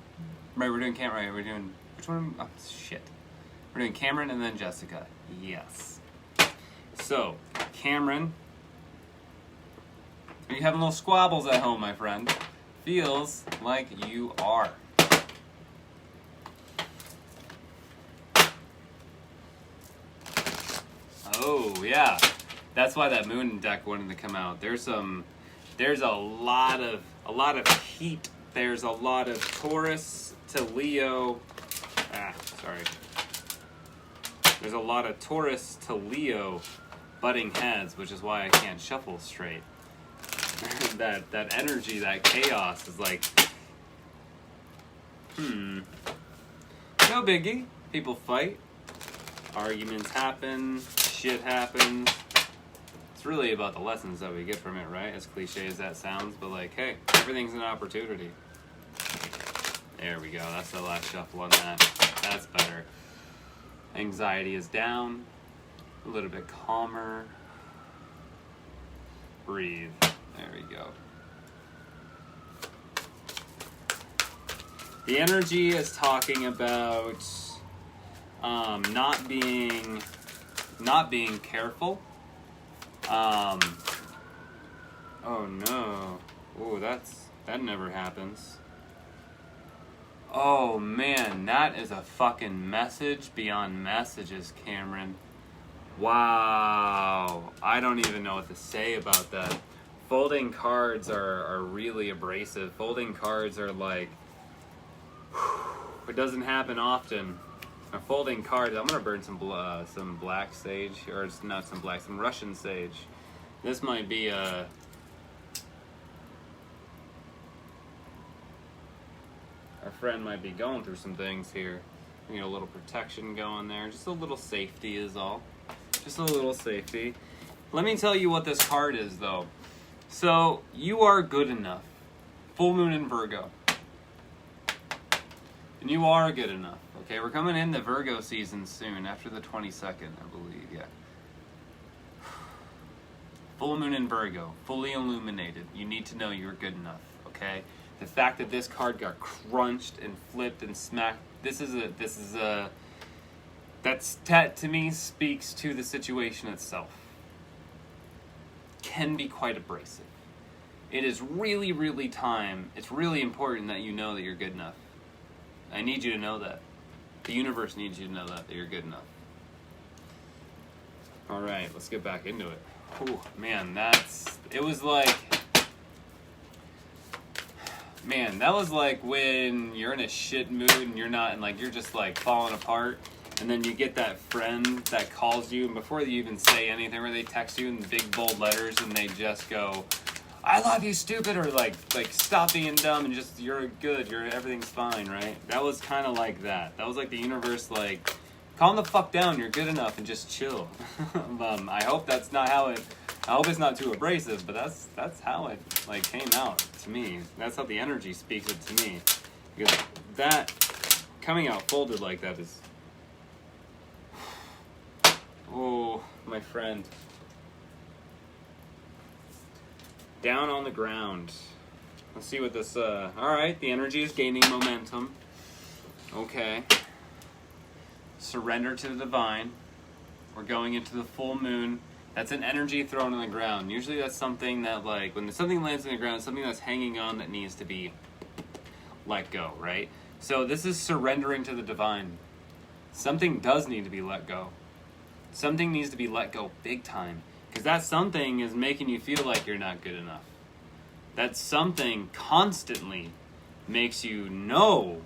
Right, we're doing Cameron. Right, we're doing, which one? Oh, shit. We're doing Cameron and then Jessica. Yes. So, Cameron. Are you having little squabbles at home, my friend? Feels like you are. Oh, yeah. That's why that moon deck wanted to come out. There's a lot of heat. There's a lot of Taurus to Leo. There's a lot of Taurus to Leo butting heads, which is why I can't shuffle straight. that energy, that chaos is like, no biggie. People fight. Arguments happen. Shit happens. It's really about the lessons that we get from it, right? As cliche as that sounds, but like, hey, everything's an opportunity. There we go. That's the last shuffle on that. That's better. Anxiety is down. A little bit calmer. Breathe. There we go. The energy is talking about not being careful. Oh no. Oh, that never happens. Oh man, that is a fucking message beyond messages, Cameron. Wow. I don't even know what to say about that. Folding cards are really abrasive. Folding cards are like, it doesn't happen often. A folding card, I'm gonna burn some black sage, or it's not some black, some Russian sage. This might be a our friend might be going through some things here. You know, a little protection going there, just a little safety is all. Just a little safety. Let me tell you what this card is, though. So you are good enough. Full moon in Virgo. And you are good enough. Okay, we're coming in the Virgo season soon, after the 22nd, I believe, yeah. Full moon in Virgo, fully illuminated. You need to know you're good enough, okay? The fact that this card got crunched and flipped and smacked, that to me speaks to the situation itself. Can be quite abrasive. It is really, really time. It's really important that you know that you're good enough. I need you to know that. The universe needs you to know that you're good enough. All right, let's get back into it. Oh man, that was like when you're in a shit mood and you're not, and like you're just like falling apart, and then you get that friend that calls you, and before you even say anything, or they text you in big bold letters, and they just go, "I love you, stupid," or like stop being dumb, and just everything's fine, right? That was kind of like that. That was like the universe like calm the fuck down. You're good enough, and just chill. I hope that's not how it. I hope it's not too abrasive, but that's how it like came out to me. That's how the energy speaks it to me, because that coming out folded like that is. Oh, my friend. Down on the ground. Let's see what this, alright, the energy is gaining momentum. Okay. Surrender to the divine. We're going into the full moon. That's an energy thrown on the ground. Usually that's something that, like, when something lands on the ground, something that's hanging on that needs to be let go, right? So this is surrendering to the divine. Something does need to be let go. Something needs to be let go big time. Because that something is making you feel like you're not good enough. That something constantly makes you know,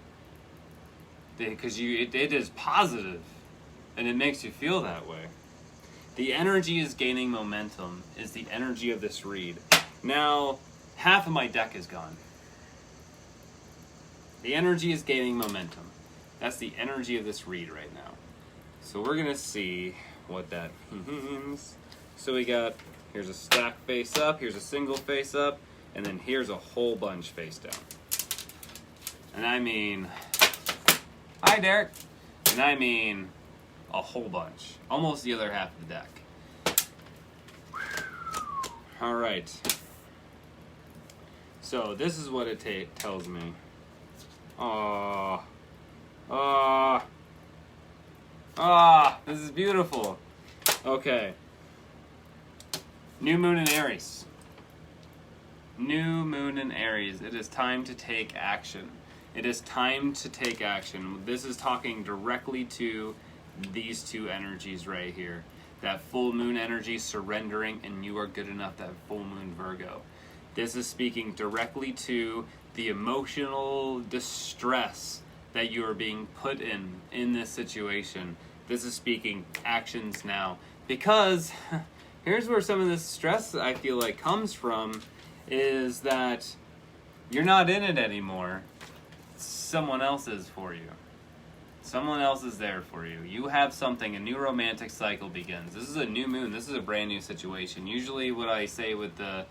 because it is positive, and it makes you feel that way. The energy is gaining momentum, is the energy of this read. Now, half of my deck is gone. The energy is gaining momentum. That's the energy of this read right now. So we're going to see what that means. So we got, here's a stack face up, here's a single face up, and then here's a whole bunch face down. And I mean, hi Derek. And I mean a whole bunch. Almost the other half of the deck. Alright. So this is what it tells me. This is beautiful. Okay. New moon in Aries. New moon in Aries. It is time to take action. It is time to take action. This is talking directly to these two energies right here. That full moon energy, surrendering, and you are good enough, that full moon Virgo. This is speaking directly to the emotional distress that you are being put in this situation. This is speaking actions now. Because here's where some of this stress I feel like comes from, is that you're not in it anymore. Someone else is for you. Someone else is there for you. You have something, a new romantic cycle begins. This is a new moon. This is a brand new situation. Usually what I say with a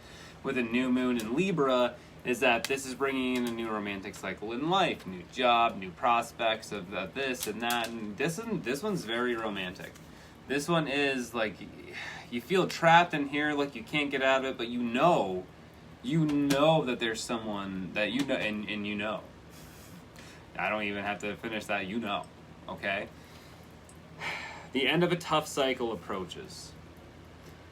new moon in Libra is that this is bringing in a new romantic cycle in life. New job, new prospects of this and that. And this one's very romantic. This one is like, you feel trapped in here, like you can't get out of it, but you know that there's someone that you know, and you know. I don't even have to finish that, you know, okay? The end of a tough cycle approaches.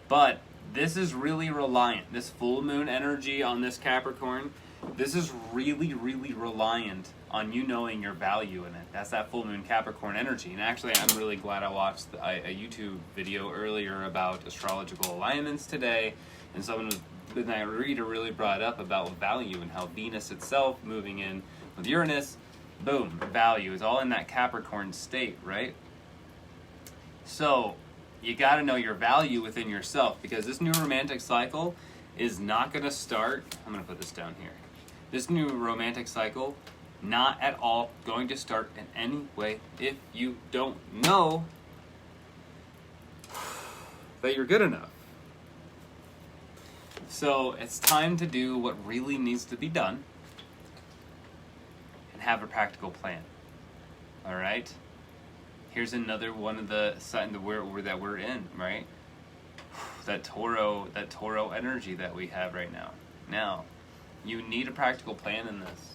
But this is really reliant, this full moon energy on this Capricorn, this is really, really reliant on you knowing your value in it. That's that full moon Capricorn energy. And actually, I'm really glad I watched a YouTube video earlier about astrological alignments today, and someone was, the night reader really brought up about value and how Venus itself moving in with Uranus, boom, value is all in that Capricorn state, right? So you got to know your value within yourself, because this new romantic cycle is not going to start. I'm going to put this down here. This new romantic cycle, not at all going to start in any way if you don't know that you're good enough. So it's time to do what really needs to be done and have a practical plan. All right? Here's another one of the signs that we're in, right? That Toro energy that we have right now. Now, you need a practical plan in this.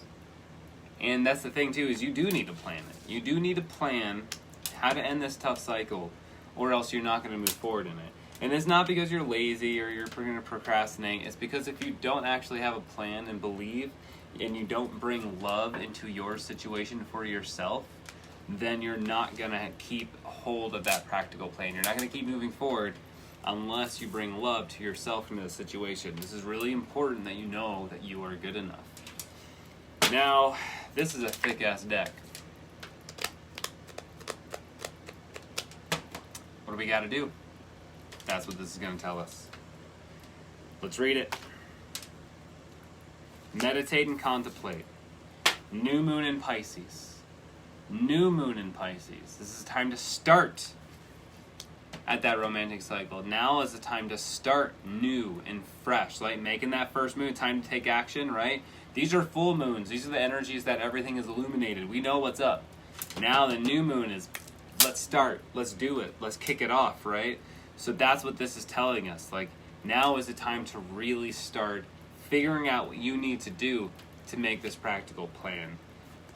And that's the thing too, is you do need to plan it. You do need to plan how to end this tough cycle, or else you're not going to move forward in it. And it's not because you're lazy or you're going to procrastinate. It's because if you don't actually have a plan and believe, and you don't bring love into your situation for yourself, then you're not going to keep hold of that practical plan. You're not going to keep moving forward unless you bring love to yourself into the situation. This is really important that you know that you are good enough. Now, this is a thick-ass deck. What do we got to do? That's what this is going to tell us. Let's read it. Meditate and contemplate. New moon in Pisces. New moon in Pisces. This is time to start at that romantic cycle. Now is the time to start new and fresh. Like making that first moon, time to take action, right? These are full moons. These are the energies that everything is illuminated. We know what's up. Now the new moon is, let's start. Let's do it. Let's kick it off, right? So that's what this is telling us. Like, now is the time to really start figuring out what you need to do to make this practical plan.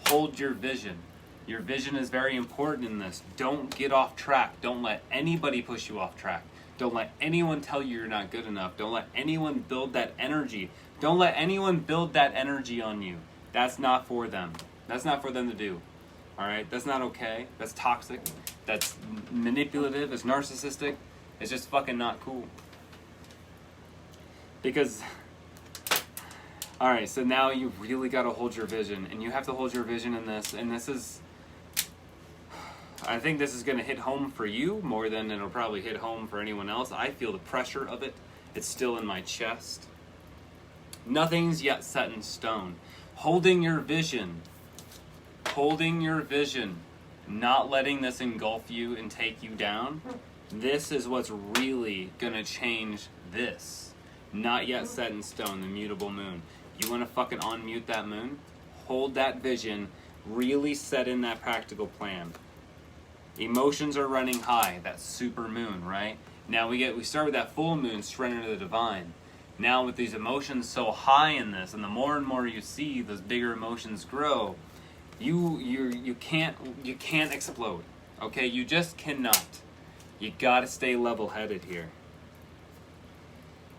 Hold your vision. Your vision is very important in this. Don't get off track. Don't let anybody push you off track. Don't let anyone tell you you're not good enough. Don't let anyone build that energy. Don't let anyone build that energy on you. That's not for them. That's not for them to do. All right? That's not okay. That's toxic. That's manipulative. It's narcissistic. It's just fucking not cool. Because, all right, so now you really got to hold your vision. And you have to hold your vision in this. And this is, I think this is going to hit home for you more than it'll probably hit home for anyone else. I feel the pressure of it. It's still in my chest. Nothing's yet set in stone. Holding your vision. Holding your vision. Not letting this engulf you and take you down. This is what's really going to change this. Not yet set in stone, the mutable moon. You want to fucking unmute that moon? Hold that vision. Really set in that practical plan. Emotions are running high. That super moon, right? Now we start with that full moon, surrender to the divine. Now with these emotions so high in this, and the more and more you see, those bigger emotions grow. You can't explode. Okay, you just cannot. You gotta stay level-headed here.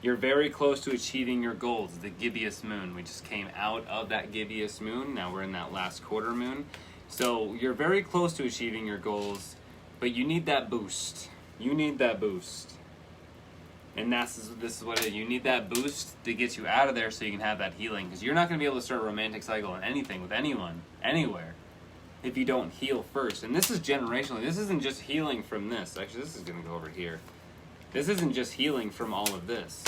You're very close to achieving your goals. The gibbous moon. We just came out of that gibbous moon. Now we're in that last quarter moon. So you're very close to achieving your goals, but you need that boost. You need that boost. And this is what it is. You need that boost to get you out of there so you can have that healing. Because you're not going to be able to start a romantic cycle in anything with anyone, anywhere, if you don't heal first. And this is generationally. This isn't just healing from this. Actually, this is going to go over here. This isn't just healing from all of this.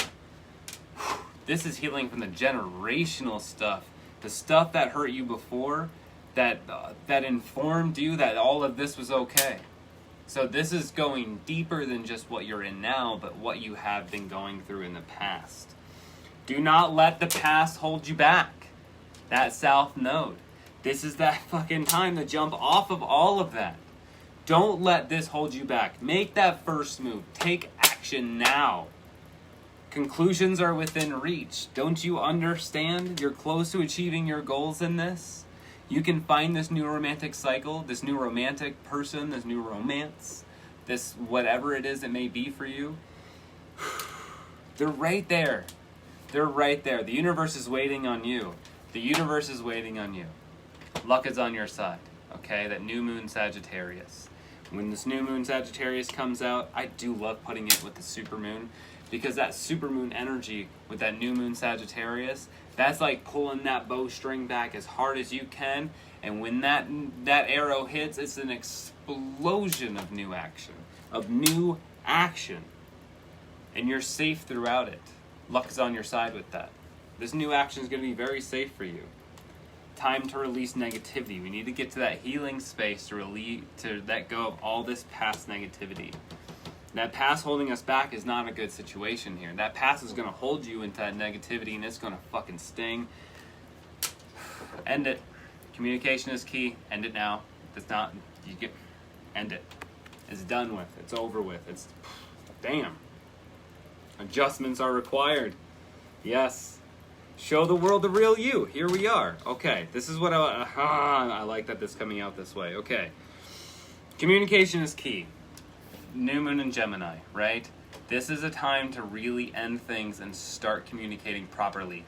This is healing from the generational stuff. The stuff that hurt you before, that informed you that all of this was okay. So this is going deeper than just what you're in now, but what you have been going through in the past. Do not let the past hold you back. That south node. This is that fucking time to jump off of all of that. Don't let this hold you back. Make that first move. Take action now. Conclusions are within reach. Don't you understand? You're close to achieving your goals in this. You can find this new romantic cycle, this new romantic person, this new romance, this whatever it is it may be for you. They're right there. They're right there. The universe is waiting on you. The universe is waiting on you. Luck is on your side. Okay, that new moon Sagittarius. When this new moon Sagittarius comes out, I do love putting it with the super moon, because that super moon energy with that new moon Sagittarius, that's like pulling that bowstring back as hard as you can, and when that arrow hits, it's an explosion of new action, and you're safe throughout it. Luck is on your side with that. This new action is going to be very safe for you. Time to release negativity. We need to get to that healing space to let go of all this past negativity. That past holding us back is not a good situation here. That past is going to hold you into that negativity, and it's going to fucking sting. End it. Communication is key. End it now. It's not. End it. It's done with. It's over with. It's damn. Adjustments are required. Yes. Show the world the real you. Here we are. Okay. This is what I like that this is coming out this way. Okay. Communication is key. New moon in Gemini, right? This is a time to really end things and start communicating properly.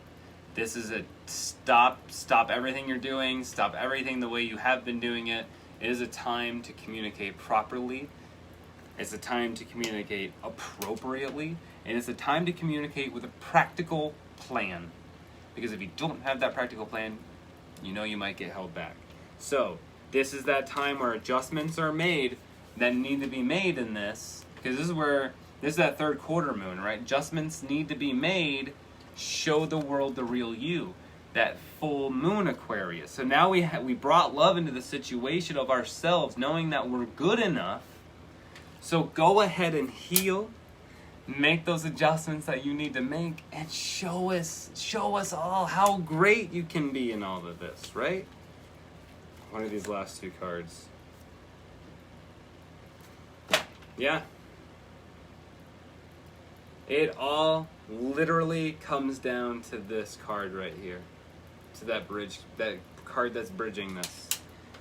This is a stop everything you're doing, stop everything the way you have been doing it. It is a time to communicate properly. It's a time to communicate appropriately, and it's a time to communicate with a practical plan. Because if you don't have that practical plan, you know you might get held back. So, this is that time where adjustments are made that need to be made in this, because this is that third quarter moon, right? Adjustments need to be made. Show the world the real you. that full moon Aquarius. So now we brought love into the situation of ourselves, knowing that we're good enough. So go ahead and heal, make those adjustments that you need to make, and show us all how great you can be in all of this, right? One of these last two cards. Yeah. It all literally comes down to this card right here. To that bridge, that card that's bridging this,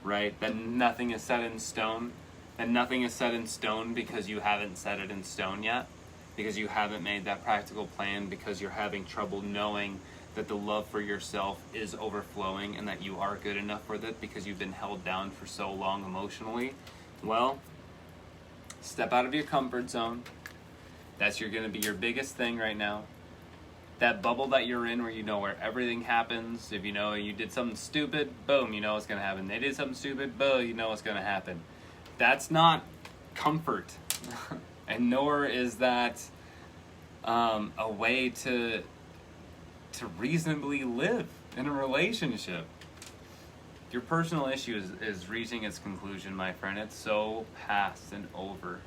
right? That nothing is set in stone. That nothing is set in stone because you haven't set it in stone yet. Because you haven't made that practical plan, because you're having trouble knowing that the love for yourself is overflowing and that you are good enough for that because you've been held down for so long emotionally. Well, step out of your comfort zone. That's going to be your biggest thing right now. That bubble that you're in where everything happens. If you did something stupid, boom, you know what's going to happen. They did something stupid, boom, you know what's going to happen. That's not comfort. And nor is that a way to reasonably live in a relationship. Your personal issue is reaching its conclusion, my friend. It's so past and over.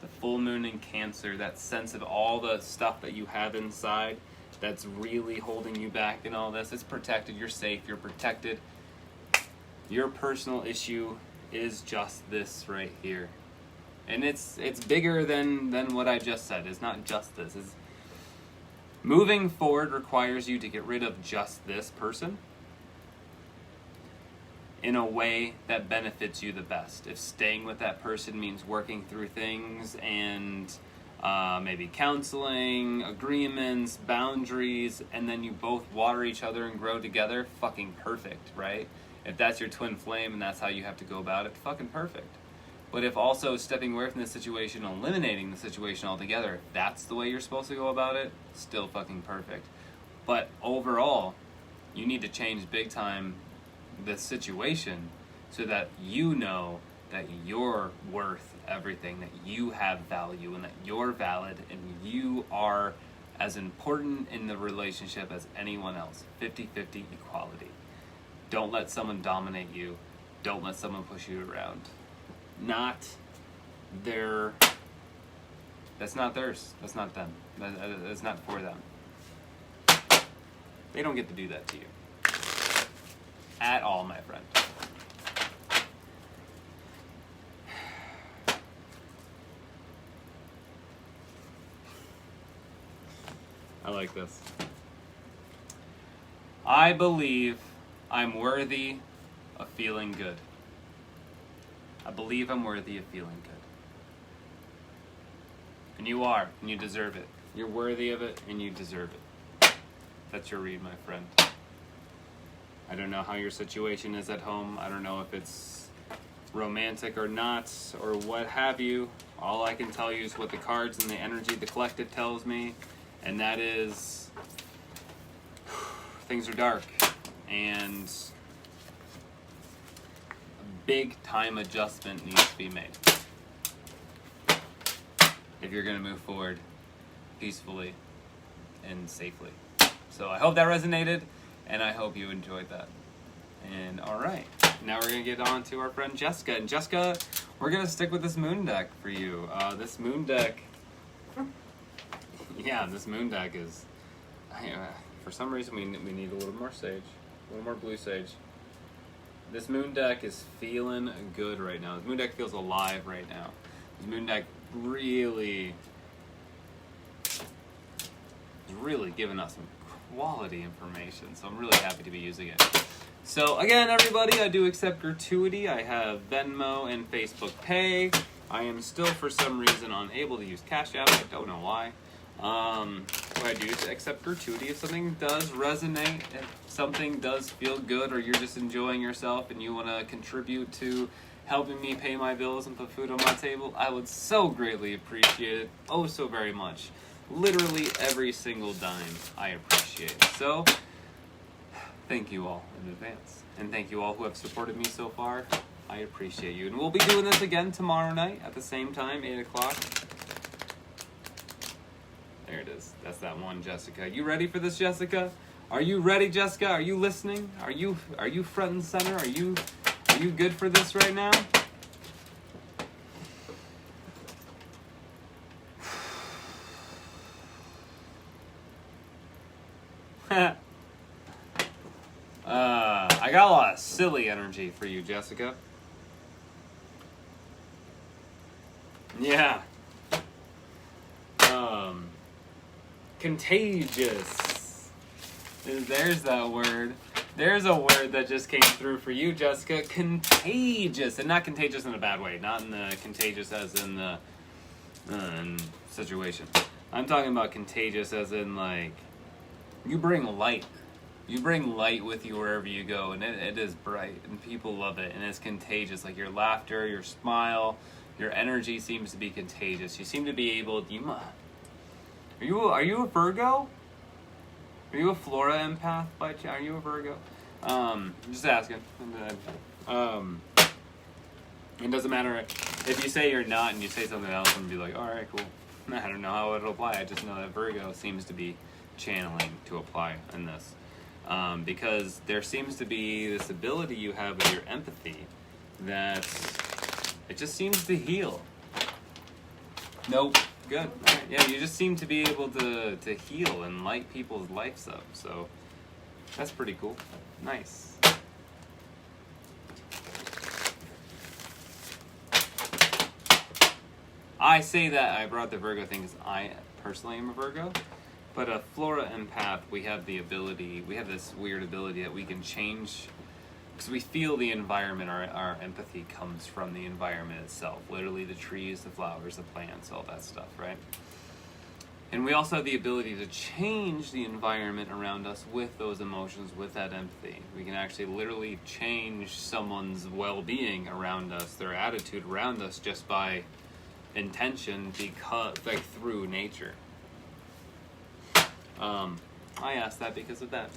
The full moon in Cancer, that sense of all the stuff that you have inside that's really holding you back in all this, it's protected. You're safe. You're protected. Your personal issue is just this right here. And it's bigger than what I just said. It's not just this. It's moving forward requires you to get rid of just this person in a way that benefits you the best. If staying with that person means working through things and maybe counseling, agreements, boundaries, and then you both water each other and grow together, fucking perfect, right? If that's your twin flame and that's how you have to go about it, fucking perfect. But if also stepping away from the situation, eliminating the situation altogether, if that's the way you're supposed to go about it, still fucking perfect. But overall, you need to change big time the situation so that you know that you're worth everything, that you have value and that you're valid and you are as important in the relationship as anyone else. 50-50 equality. Don't let someone dominate you. Don't let someone push you around. That's not theirs. That's not them. That's not for them. They don't get to do that to you. At all, my friend. I like this. I believe I'm worthy of feeling good. I believe I'm worthy of feeling good. And you are, and you deserve it. You're worthy of it, and you deserve it. That's your read, my friend. I don't know how your situation is at home. I don't know if it's romantic or not, or what have you. All I can tell you is what the cards and the energy, the collective tells me, and that is things are dark, and a big time adjustment needs to be made if you're going to move forward peacefully and safely. So I hope that resonated, and I hope you enjoyed that. And all right, now we're going to get on to our friend Jessica. And Jessica, we're going to stick with this moon deck for you. This moon deck is, for some reason we need a little more sage, a little more blue sage. This moon deck is feeling good right now. This moon deck feels alive right now. This moon deck really giving us some quality information, so I'm really happy to be using it. So again, everybody, I do accept gratuity. I have Venmo and Facebook Pay. I am still, for some reason, unable to use Cash App. I don't know why. What I do is accept gratuity. If something does resonate, if something does feel good, or you're just enjoying yourself and you want to contribute to helping me pay my bills and put food on my table, I would so greatly appreciate it. Oh, so very much. Literally every single dime I appreciate. So, thank you all in advance. And thank you all who have supported me so far. I appreciate you. And we'll be doing this again tomorrow night at the same time, 8 o'clock. There it is. That's that one, Jessica. You ready for this, Jessica? Are you ready, Jessica? Are you listening? Are you front and center? Are you good for this right now? I got a lot of silly energy for you, Jessica. Yeah. Contagious. There's that word. There's a word that just came through for you, Jessica. Contagious. And not contagious in a bad way. Not in the contagious as in the situation. I'm talking about contagious as in, like, you bring light. You bring light with you wherever you go, and it is bright, and people love it, and it's contagious. Like your laughter, your smile, your energy seems to be contagious. You seem to be able. Are you a Virgo? Are you a Flora empath by chance? Are you a Virgo? Just asking. It doesn't matter if you say you're not and you say something else and be like, all right, cool. I don't know how it'll apply. I just know that Virgo seems to be channeling to apply in this. Because there seems to be this ability you have with your empathy that it just seems to heal. Nope. Good. All right. Yeah, you just seem to be able to heal and light people's lives up. So that's pretty cool. Nice. I say that I brought the Virgo thing because I personally am a Virgo. But a Flora empath, we have this weird ability that we can change, because we feel the environment, our empathy comes from the environment itself, literally the trees, the flowers, the plants, all that stuff, right? And we also have the ability to change the environment around us with those emotions, with that empathy. We can actually literally change someone's well-being around us, their attitude around us, just by intention, because, like, through nature. I asked that because of that.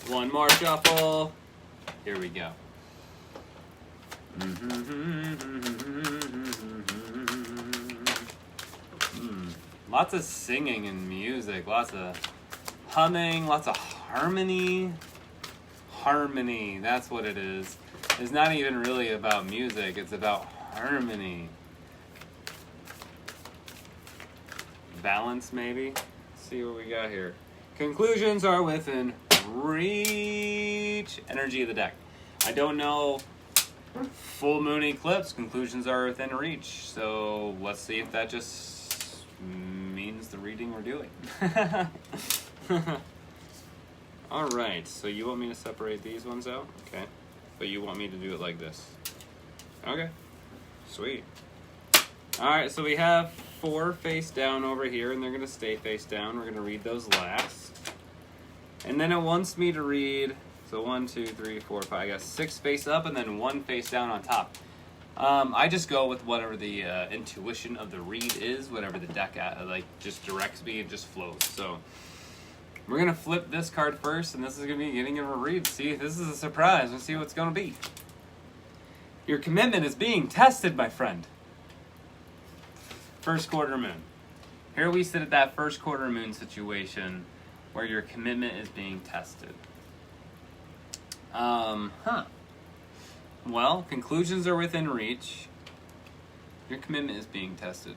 One more shuffle. Here we go. Lots of singing and music, lots of humming, lots of harmony. Harmony, that's what it is. It's not even really about music, it's about harmony. Balance, maybe? See what we got here. Conclusions are within reach. Energy of the deck. I don't know. Full moon eclipse. Conclusions are within reach. So let's see if that just means the reading we're doing. All right. So you want me to separate these ones out? Okay. But you want me to do it like this? Okay. Sweet. All right. So we have 4 face down over here, and they're going to stay face down. We're going to read those last. And then it wants me to read, so 1, 2, 3, 4, 5, I guess 6 face up, and then 1 face down on top. I just go with whatever the intuition of the read is, whatever the deck just directs me, it just flows. So we're going to flip this card first, and this is going to be getting of a read. See, this is a surprise. Let's see what it's going to be. Your commitment is being tested, my friend. First quarter moon. Here we sit at that first quarter moon situation where your commitment is being tested. Well, conclusions are within reach. Your commitment is being tested.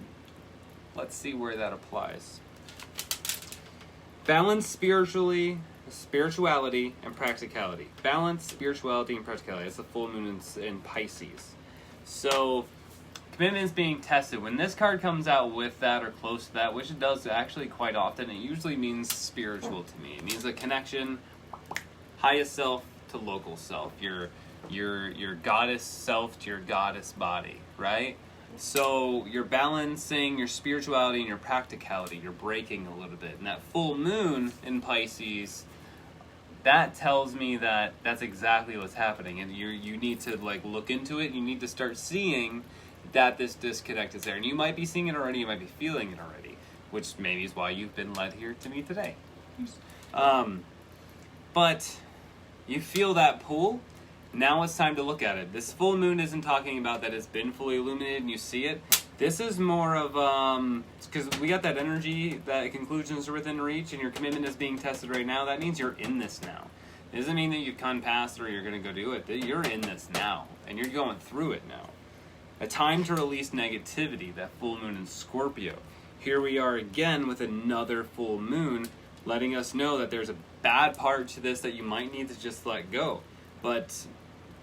Let's see where that applies. Balance spirituality, and practicality. Balance, spirituality, and practicality. It's the full moon in Pisces. So commitment is being tested. When this card comes out with that or close to that, which it does actually quite often, it usually means spiritual to me. It means a connection, highest self to local self, your goddess self to your goddess body, right? So you're balancing your spirituality and your practicality. You're breaking a little bit. And that full moon in Pisces, that tells me that that's exactly what's happening. And you need to look into it. You need to start seeing that this disconnect is there. And you might be seeing it already, you might be feeling it already, which maybe is why you've been led here to me today. But you feel that pull. Now it's time to look at it. This full moon isn't talking about that it's been fully illuminated and you see it. This is more of, because we got that energy, that conclusions are within reach, and your commitment is being tested right now. That means you're in this now. It doesn't mean that you've gone past or you're going to go do it. You're in this now, and you're going through it now. A time to release negativity, that full moon in Scorpio. Here we are again with another full moon, letting us know that there's a bad part to this that you might need to just let go. But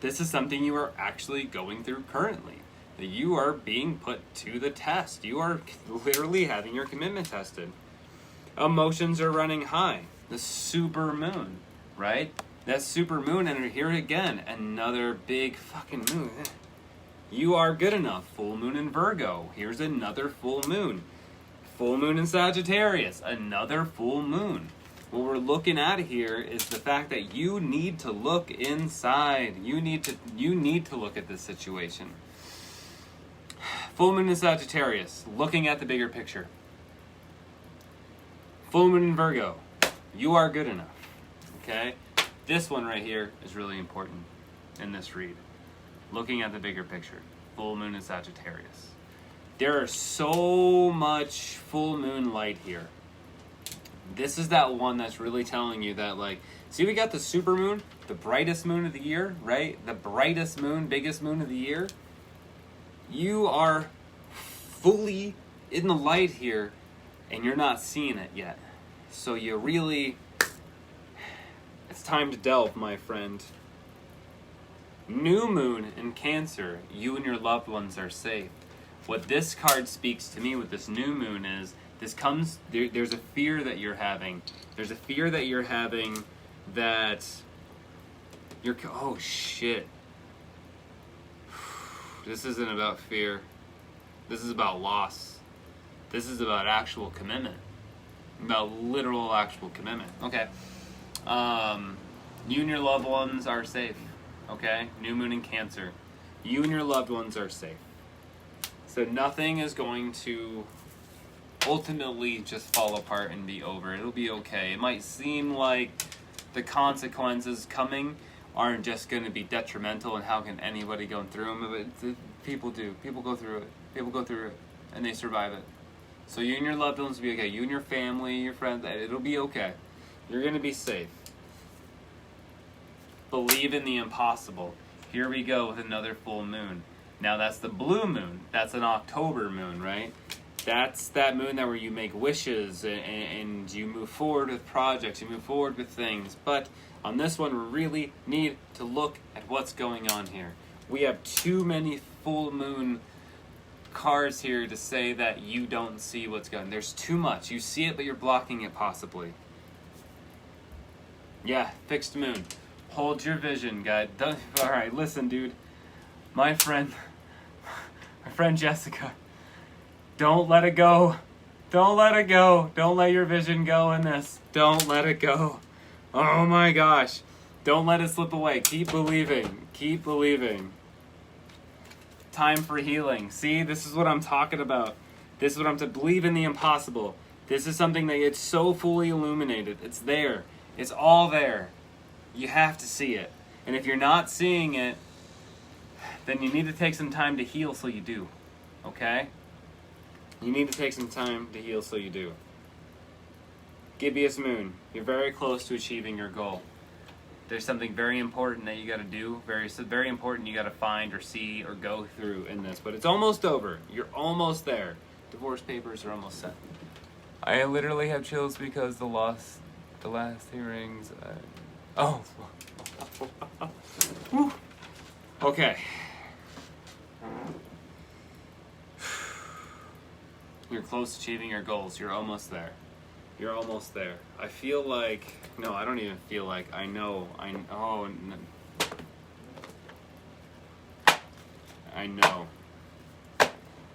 this is something you are actually going through currently. You are being put to the test. You are literally having your commitment tested. Emotions are running high. The super moon, right? That super moon, and here again, another big fucking moon. You are good enough. Full moon in Virgo. Here's another full moon. Full moon in Sagittarius. Another full moon. What we're looking at here is the fact that you need to look inside. You need to look at this situation. Full moon in Sagittarius, looking at the bigger picture. Full moon in Virgo, you are good enough. Okay? This one right here is really important in this read. Looking at the bigger picture. Full moon in Sagittarius. There is so much full moon light here. This is that one that's really telling you that, like, see, we got the super moon, the brightest moon of the year, right? The brightest moon, biggest moon of the year. You are fully in the light here, and you're not seeing it yet. So you really, it's time to delve, my friend. New moon in Cancer, you and your loved ones are safe. What this card speaks to me with this new moon is, there's a fear that you're having. There's a fear that you're having that you're, oh shit. This isn't about fear. This is about loss. This is about actual commitment. About literal actual commitment. Okay. You and your loved ones are safe. Okay? New moon in Cancer. You and your loved ones are safe. So nothing is going to ultimately just fall apart and be over. It'll be okay. It might seem like the consequences coming aren't just going to be detrimental, and how can anybody go through them? But people do. People go through it. People go through it, and they survive it. So you and your loved ones will be okay. You and your family, your friends, it'll be okay. You're going to be safe. Believe in the impossible. Here we go with another full moon. Now that's the blue moon. That's an October moon, right? That's that moon that where you make wishes and you move forward with projects, you move forward with things. But on this one, we really need to look at what's going on here. We have too many full moon cards here to say that you don't see what's going on. There's too much. You see it, but you're blocking it possibly. Yeah, fixed moon. Hold your vision, guy. All right, listen, dude. My friend Jessica. Don't let it go. Don't let it go. Don't let your vision go in this. Don't let it go. Oh my gosh. Don't let it slip away. Keep believing. Keep believing. Time for healing. See, this is what I'm talking about. This is what I'm to believe in the impossible. This is something that it's so fully illuminated. It's there. It's all there. You have to see it. And if you're not seeing it, then you need to take some time to heal so you do. Okay? You need to take some time to heal so you do. Gibbous moon. You're very close to achieving your goal. There's something very important that you got to do. Very important you got to find or see or go through in this. But it's almost over. You're almost there. Divorce papers are almost set. I literally have chills because the last hearings. Oh. Whew. Okay. You're close to achieving your goals. You're almost there. You're almost there. I feel like... No, I don't even feel like. I know. I know.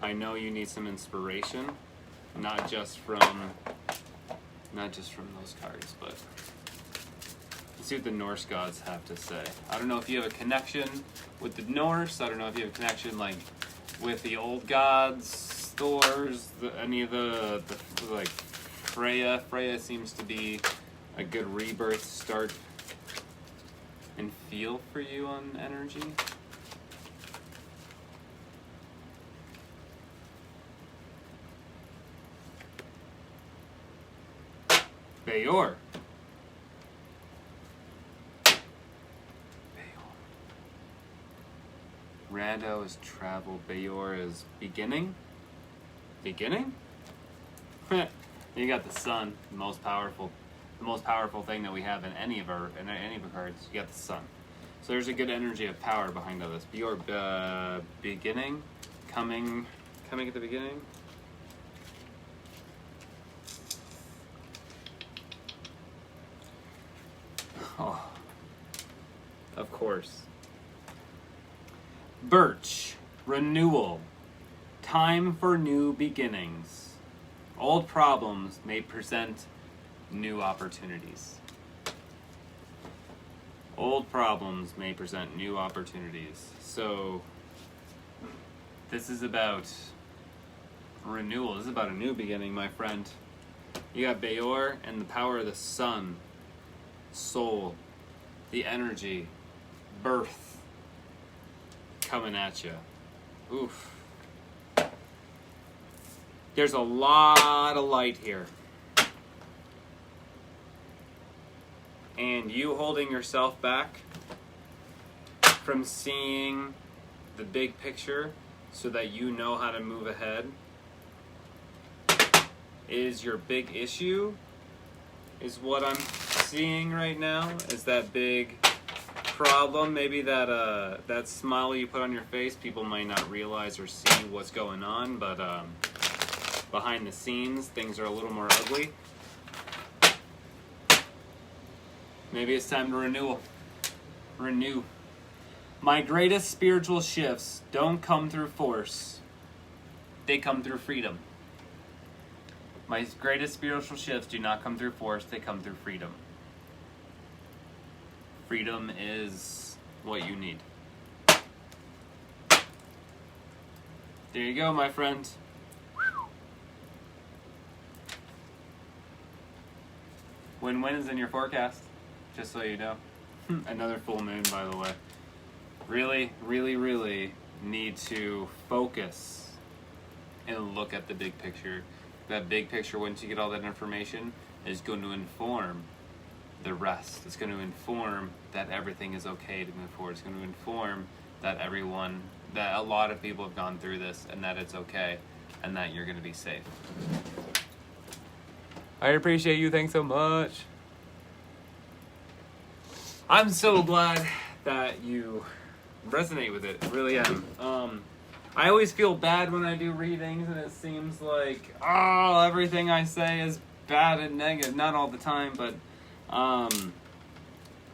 I know you need some inspiration. Not just from those cards, but... Let's see what the Norse gods have to say. I don't know if you have a connection with the Norse. I don't know if you have a connection, like, with the old gods... Thors, any of the like Freya. Freya seems to be a good rebirth start and feel for you on energy. Bayor. Rando is travel. Bayor is beginning. Beginning? You got the sun, the most powerful thing that we have in any of our cards. You got the sun. So there's a good energy of power behind all this. Bayor, beginning, coming at the beginning. Oh, of course. Birch, renewal, time for new beginnings. Old problems may present new opportunities. Old problems may present new opportunities. So, this is about renewal. This is about a new beginning, my friend. You got Bayor and the power of the sun, soul, the energy, birth coming at you. Oof. There's a lot of light here. And you holding yourself back from seeing the big picture so that you know how to move ahead is your big issue, is what I'm seeing right now, is that big problem. Maybe that smile you put on your face, people might not realize or see what's going on, but behind the scenes, things are a little more ugly. Maybe it's time to renew. My greatest spiritual shifts don't come through force. They come through freedom. My greatest spiritual shifts do not come through force. They come through freedom. Freedom is what you need. There you go, my friend. Win-win is in your forecast. Just so you know. Another full moon, by the way. Really, really, really need to focus and look at the big picture. That big picture, once you get all that information, is going to inform the rest. It's going to inform that everything is okay to move forward. It's going to inform that that a lot of people have gone through this and that it's okay and that you're going to be safe. I appreciate you. Thanks so much. I'm so glad that you resonate with it. Really am. I always feel bad when I do readings and it seems like, everything I say is bad and negative. Not all the time, but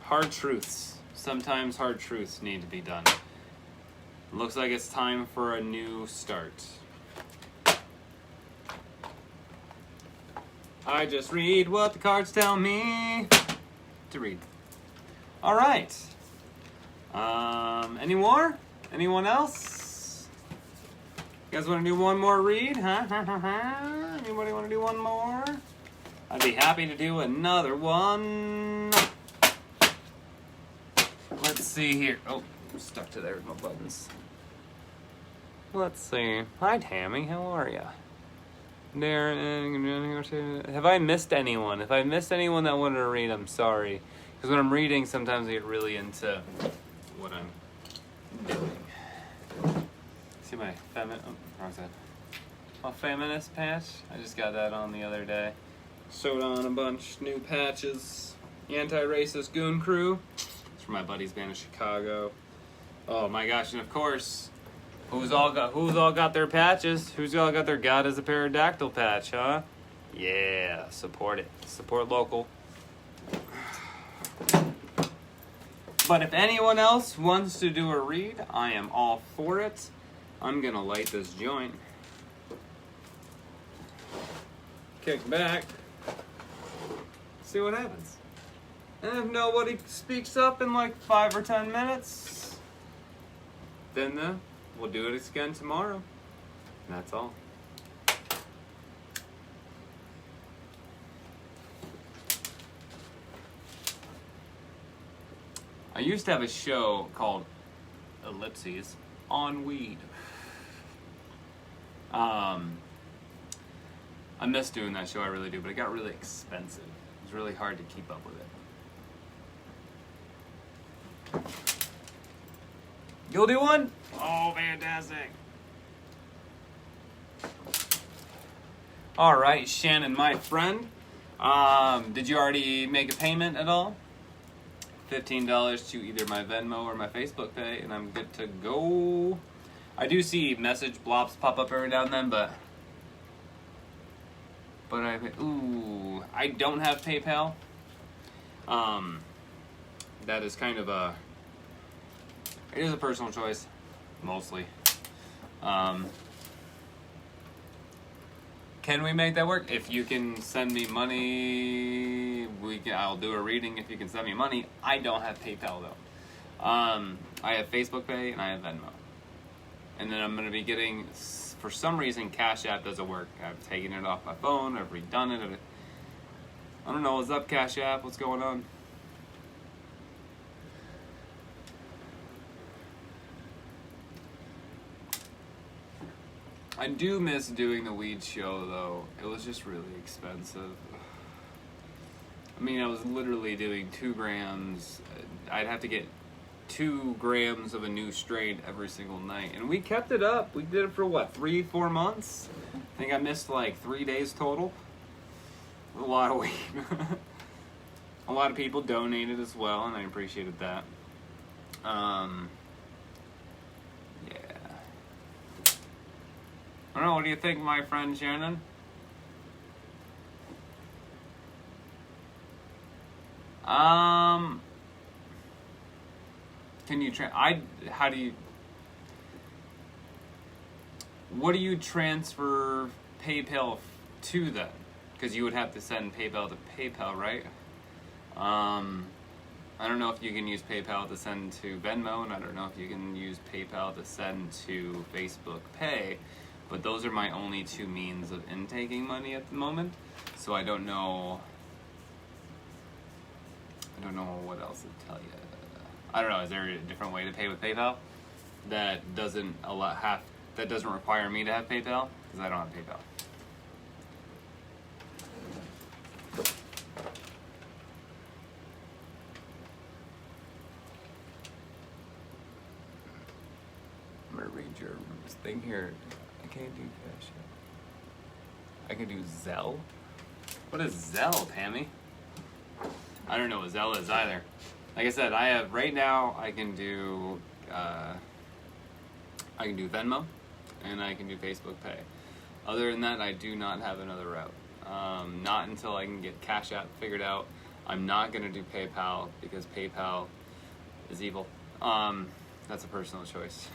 hard truths. Sometimes hard truths need to be done. Looks like it's time for a new start. I just read what the cards tell me to read. All right. Any more? Anyone else? You guys want to do one more read? Huh? Anybody want to do one more? I'd be happy to do another one. Let's see here. Oh, I'm stuck to there with my buttons. Let's see. Hi, Tammy. How are ya? Darren, have I missed anyone? If I missed anyone that wanted to read, I'm sorry. Because when I'm reading, sometimes I get really into what I'm doing. See my wrong side. My feminist patch. I just got that on the other day. Sewed on a bunch new patches. Anti-racist goon crew. It's from my buddy's band in Chicago. Oh my gosh! And of course, who's all got their patches? Who's all got their God Is A Pterodactyl patch? Huh? Yeah, support it. Support local. But if anyone else wants to do a read, I am all for it. I'm going to light this joint. Kick back. See what happens. And if nobody speaks up in like 5 or 10 minutes, then we'll do it again tomorrow. And that's all. I used to have a show called Ellipses on weed. I miss doing that show, I really do, but it got really expensive. It was It's really hard to keep up with it. You'll do one? Oh, fantastic. All right, Shannon, my friend. Did you already make a payment at all? $15 to either my Venmo or my Facebook Pay, and I'm good to go. I do see message blobs pop up every now and then, but I don't have PayPal. That is kind of it is a personal choice, mostly. Can we make that work? If you can send me money, I'll do a reading if you can send me money. I don't have PayPal though. I have Facebook Pay and I have Venmo. And then I'm going to be getting, for some reason, Cash App doesn't work. I've taken it off my phone, I've redone it. I don't know, what's up, Cash App? What's going on? I do miss doing the weed show, though. It was just really expensive. I mean, I was literally doing 2 grams. I'd have to get 2 grams of a new strain every single night. And we kept it up. We did it for, what, 3-4 months? I think I missed, like, 3 days total. A lot of weed. A lot of people donated as well, and I appreciated that. I don't know, what do you think, my friend Shannon? Can you what do you transfer PayPal to then? Because you would have to send PayPal to PayPal, right? I don't know if you can use PayPal to send to Venmo, and I don't know if you can use PayPal to send to Facebook Pay. But those are my only 2 means of intaking money at the moment. So I don't know what else to tell you. I don't know, is there a different way to pay with PayPal that doesn't require me to have PayPal? Because I don't have PayPal. I'm gonna read your thing here. I can't do Cash App. I can do Zelle? What is Zelle, Pammy? I don't know what Zelle is either. Like I said, right now I can do Venmo and I can do Facebook Pay. Other than that, I do not have another route. Not until I can get Cash App figured out. I'm not gonna do PayPal because PayPal is evil. That's a personal choice.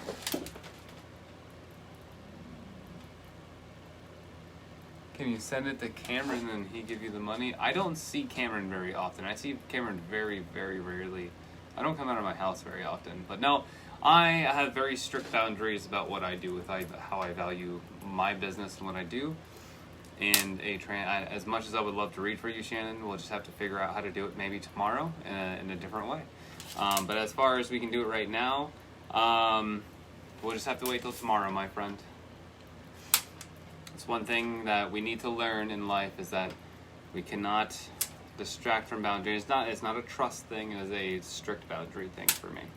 Can you send it to Cameron and he give you the money? I don't see Cameron very often. I see Cameron very, very rarely. I don't come out of my house very often. But no, I have very strict boundaries about what I do with how I value my business and what I do. And as much as I would love to read for you, Shannon, we'll just have to figure out how to do it maybe tomorrow in a different way. But as far as we can do it right now, we'll just have to wait till tomorrow, my friend. It's one thing that we need to learn in life is that we cannot distract from boundaries. It's not a trust thing, it is a strict boundary thing for me.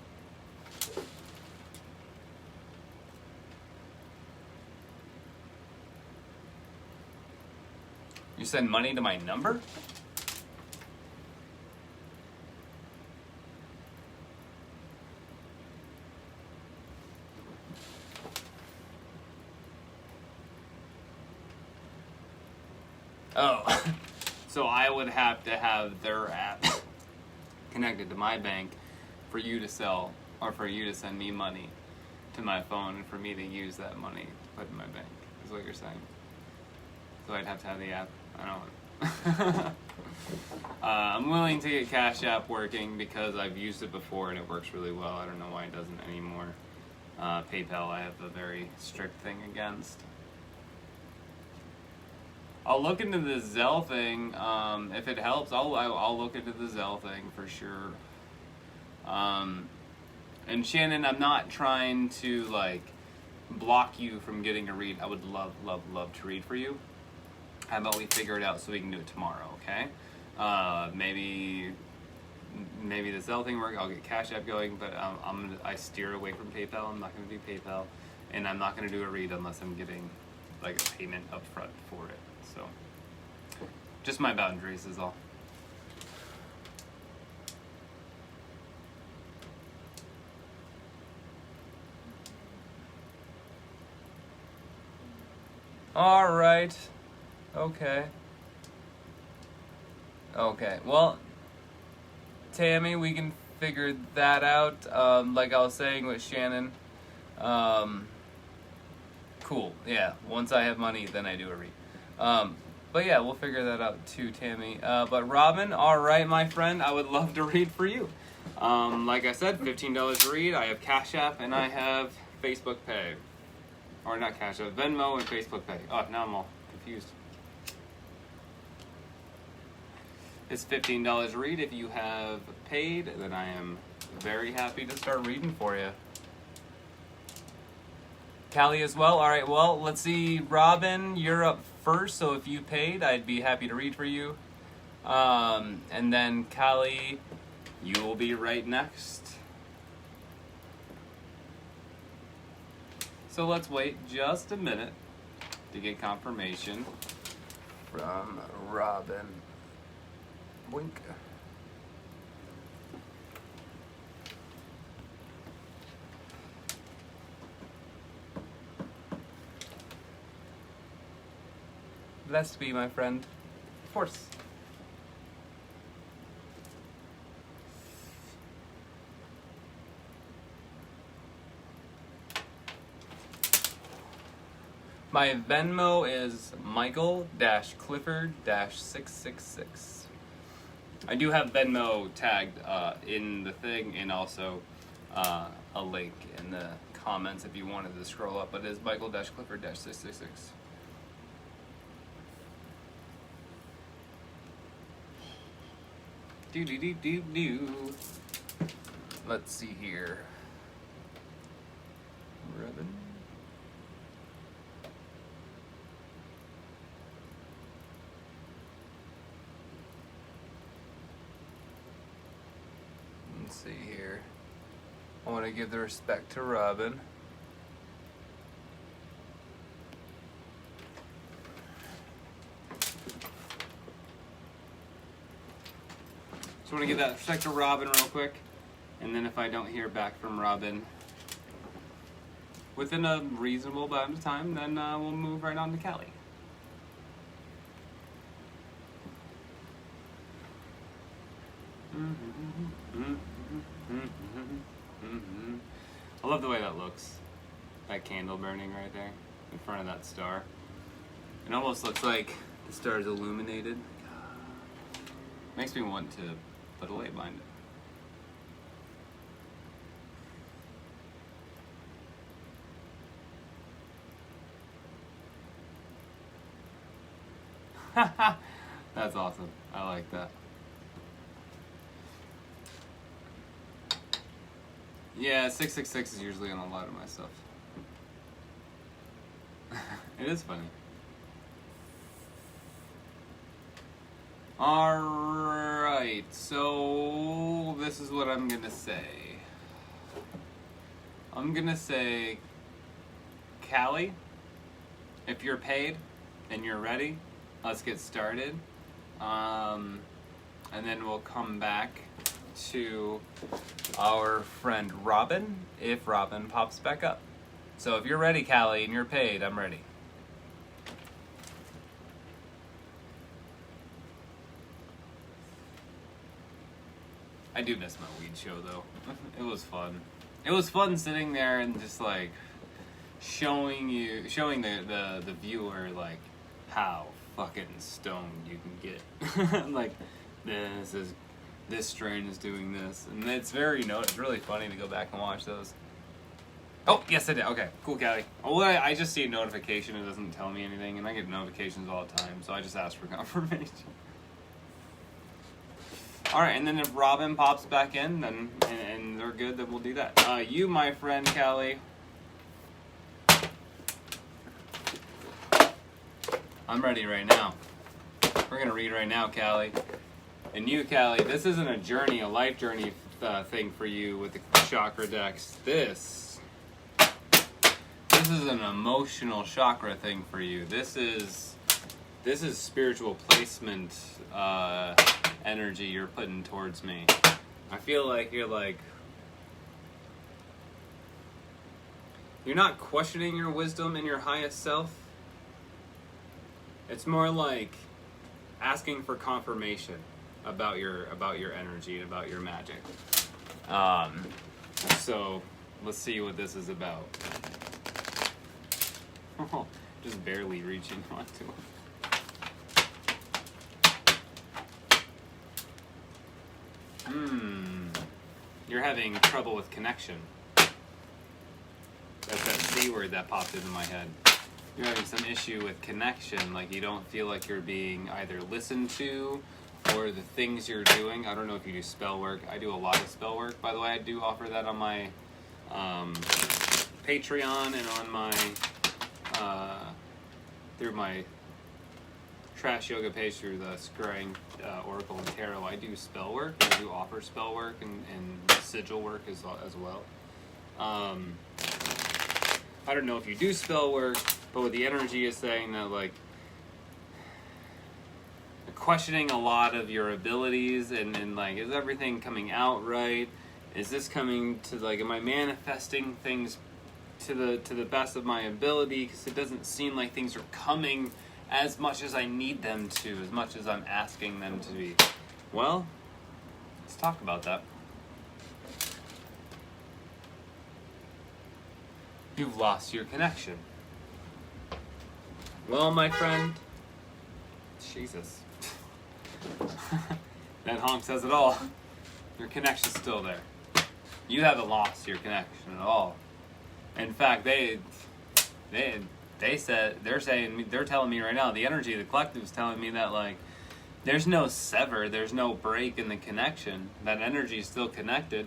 You send money to my number? Oh, so I would have to have their app connected to my bank for you to sell, or for you to send me money to my phone, and for me to use that money to put in my bank, is what you're saying. So I'd have to have the app. I don't I'm willing to get Cash App working because I've used it before and it works really well. I don't know why it doesn't anymore. PayPal I have a very strict thing against. I'll look into the Zelle thing. If it helps, I'll look into the Zelle thing for sure. And Shannon, I'm not trying to like block you from getting a read. I would love to read for you. How about we figure it out so we can do it tomorrow, okay? Maybe the Zelle thing work. I'll get Cash App going, but I steer away from PayPal. I'm not going to do PayPal, and I'm not going to do a read unless I'm getting like a payment up front for it. So, just my boundaries is all. All right. Okay. Well, Tammy, we can figure that out. Like I was saying with Shannon. Cool. Yeah. Once I have money, then I do a read. But yeah, we'll figure that out too, Tammy. But Robin, all right, my friend, I would love to read for you. Like I said, $15 a read. I have Cash App and I have Facebook Pay. Or not Cash App, Venmo and Facebook Pay. Oh, now I'm all confused. It's $15 a read. If you have paid, then I am very happy to start reading for you. Callie as well. All right, well, let's see. Robin, you're up first, so if you paid, I'd be happy to read for you. And then Callie, you will be right next. So let's wait just a minute to get confirmation from Robin. Boink. Blessed be, my friend. Of course. My Venmo is Michael-Clifford-666. I do have Venmo tagged in the thing, and also a link in the comments if you wanted to scroll up, but it is Michael-Clifford-666. Do. Let's see here. Ribbon. Let's see here. I want to give the respect to Robin. Just want to give that respect to Robin real quick, and then if I don't hear back from Robin within a reasonable amount of time, then we'll move right on to Callie. I love the way that looks. That candle burning right there in front of that star. It almost looks like the star is illuminated. Makes me want to put a light behind it. That's awesome. I like that. Yeah, 666 is usually on a lot of my stuff. It is funny. Alright, so this is what I'm gonna say. I'm gonna say, Callie, if you're paid and you're ready, let's get started. And then we'll come back to our friend Robin, if Robin pops back up. So if you're ready, Callie, and you're paid, I'm ready. I do miss my weed show, though. It was fun. It was fun sitting there and just like showing the viewer like how fucking stoned you can get. Like this strain is doing this, and it's it's really funny to go back and watch those. Oh, yes I did. Okay, cool, Callie. Oh, I just see a notification. It doesn't tell me anything, and I get notifications all the time, so I just asked for confirmation. All right, and then if Robin pops back in, then and they're good, then we'll do that. You, my friend, Callie. I'm ready right now. We're gonna read right now, Callie. And you, Callie, this isn't a journey, a life journey thing for you with the chakra decks. This is an emotional chakra thing for you. This is spiritual placement energy you're putting towards me. I feel like you're not questioning your wisdom and your highest self. It's more like asking for confirmation about your energy and about your magic. So let's see what this is about. Just barely reaching onto it. You're having trouble with connection. That's that C word that popped into my head. You're having some issue with connection, like you don't feel like you're being either listened to or the things you're doing. I don't know if you do spell work. I do a lot of spell work, by the way. I do offer that on my Patreon and on my through my Trash Yoga page through the Scrying Oracle and Tarot. I do spell work. I do offer spell work and sigil work as well. I don't know if you do spell work, but what the energy is saying that like questioning a lot of your abilities and like, is everything coming out right? Is this coming to like, am I manifesting things to the best of my ability? Because it doesn't seem like things are coming as much as I need them to, as much as I'm asking them to be. Well, let's talk about that. You've lost your connection. Well, my friend, Jesus. That honk says it all. Your connection's still there. You haven't lost your connection at all. In fact, they're telling me right now, the energy of the collective is telling me that like there's no sever, there's no break in the connection. That energy is still connected.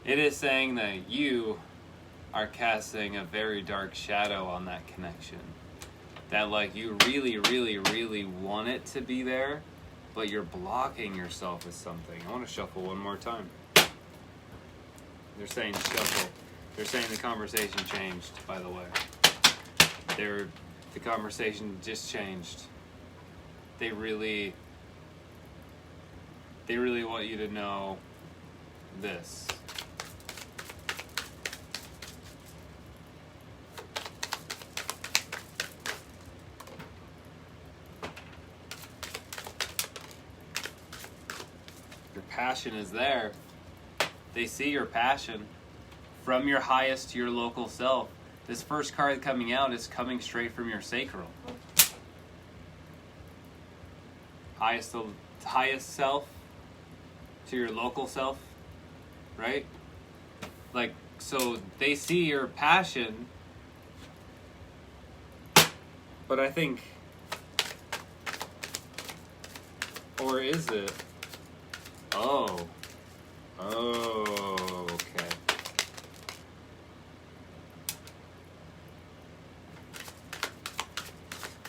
It is saying that you are casting a very dark shadow on that connection. That like you really, really, really want it to be there, but you're blocking yourself with something. I want to shuffle one more time. They're saying shuffle. They're saying the conversation changed, by the way. The conversation just changed. They really want you to know this. Your passion is there. They see your passion from your highest to your local self. This first card coming out is coming straight from your sacral. Highest self to your local self, right? Like, so they see your passion, but I think, or is it? Oh, okay.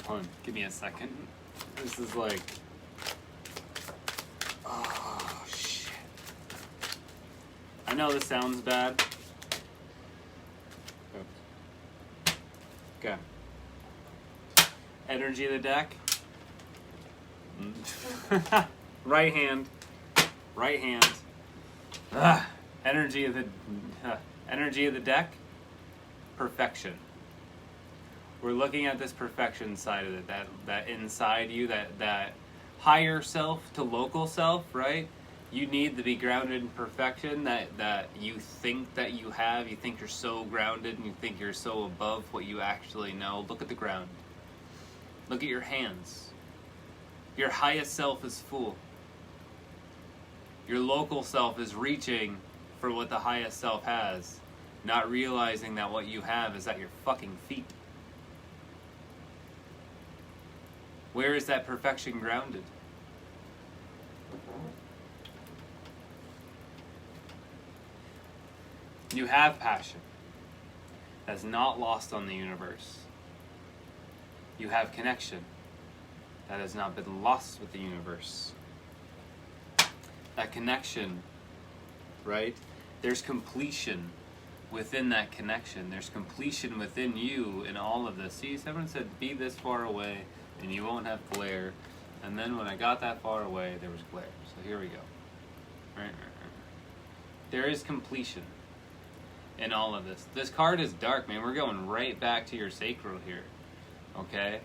Hold on, give me a second. This is like, oh shit. I know this sounds bad. Okay. Energy of the deck. Right hand. Energy of the deck. Perfection. We're looking at this perfection side of it, that inside you, that higher self to local self, right? You need to be grounded in perfection that you think that you have. You think you're so grounded and you think you're so above what you actually know. Look at the ground. Look at your hands. Your highest self is full. Your local self is reaching for what the highest self has, not realizing that what you have is at your fucking feet. Where is that perfection grounded? You have passion. That's not lost on the universe. You have connection that has not been lost with the universe. That connection, right? There's completion within that connection. There's completion within you in all of this. See, someone said, be this far away and you won't have glare. And then when I got that far away, there was glare. So here we go. Right. There is completion in all of this. This card is dark, man. We're going right back to your sacral here. Okay?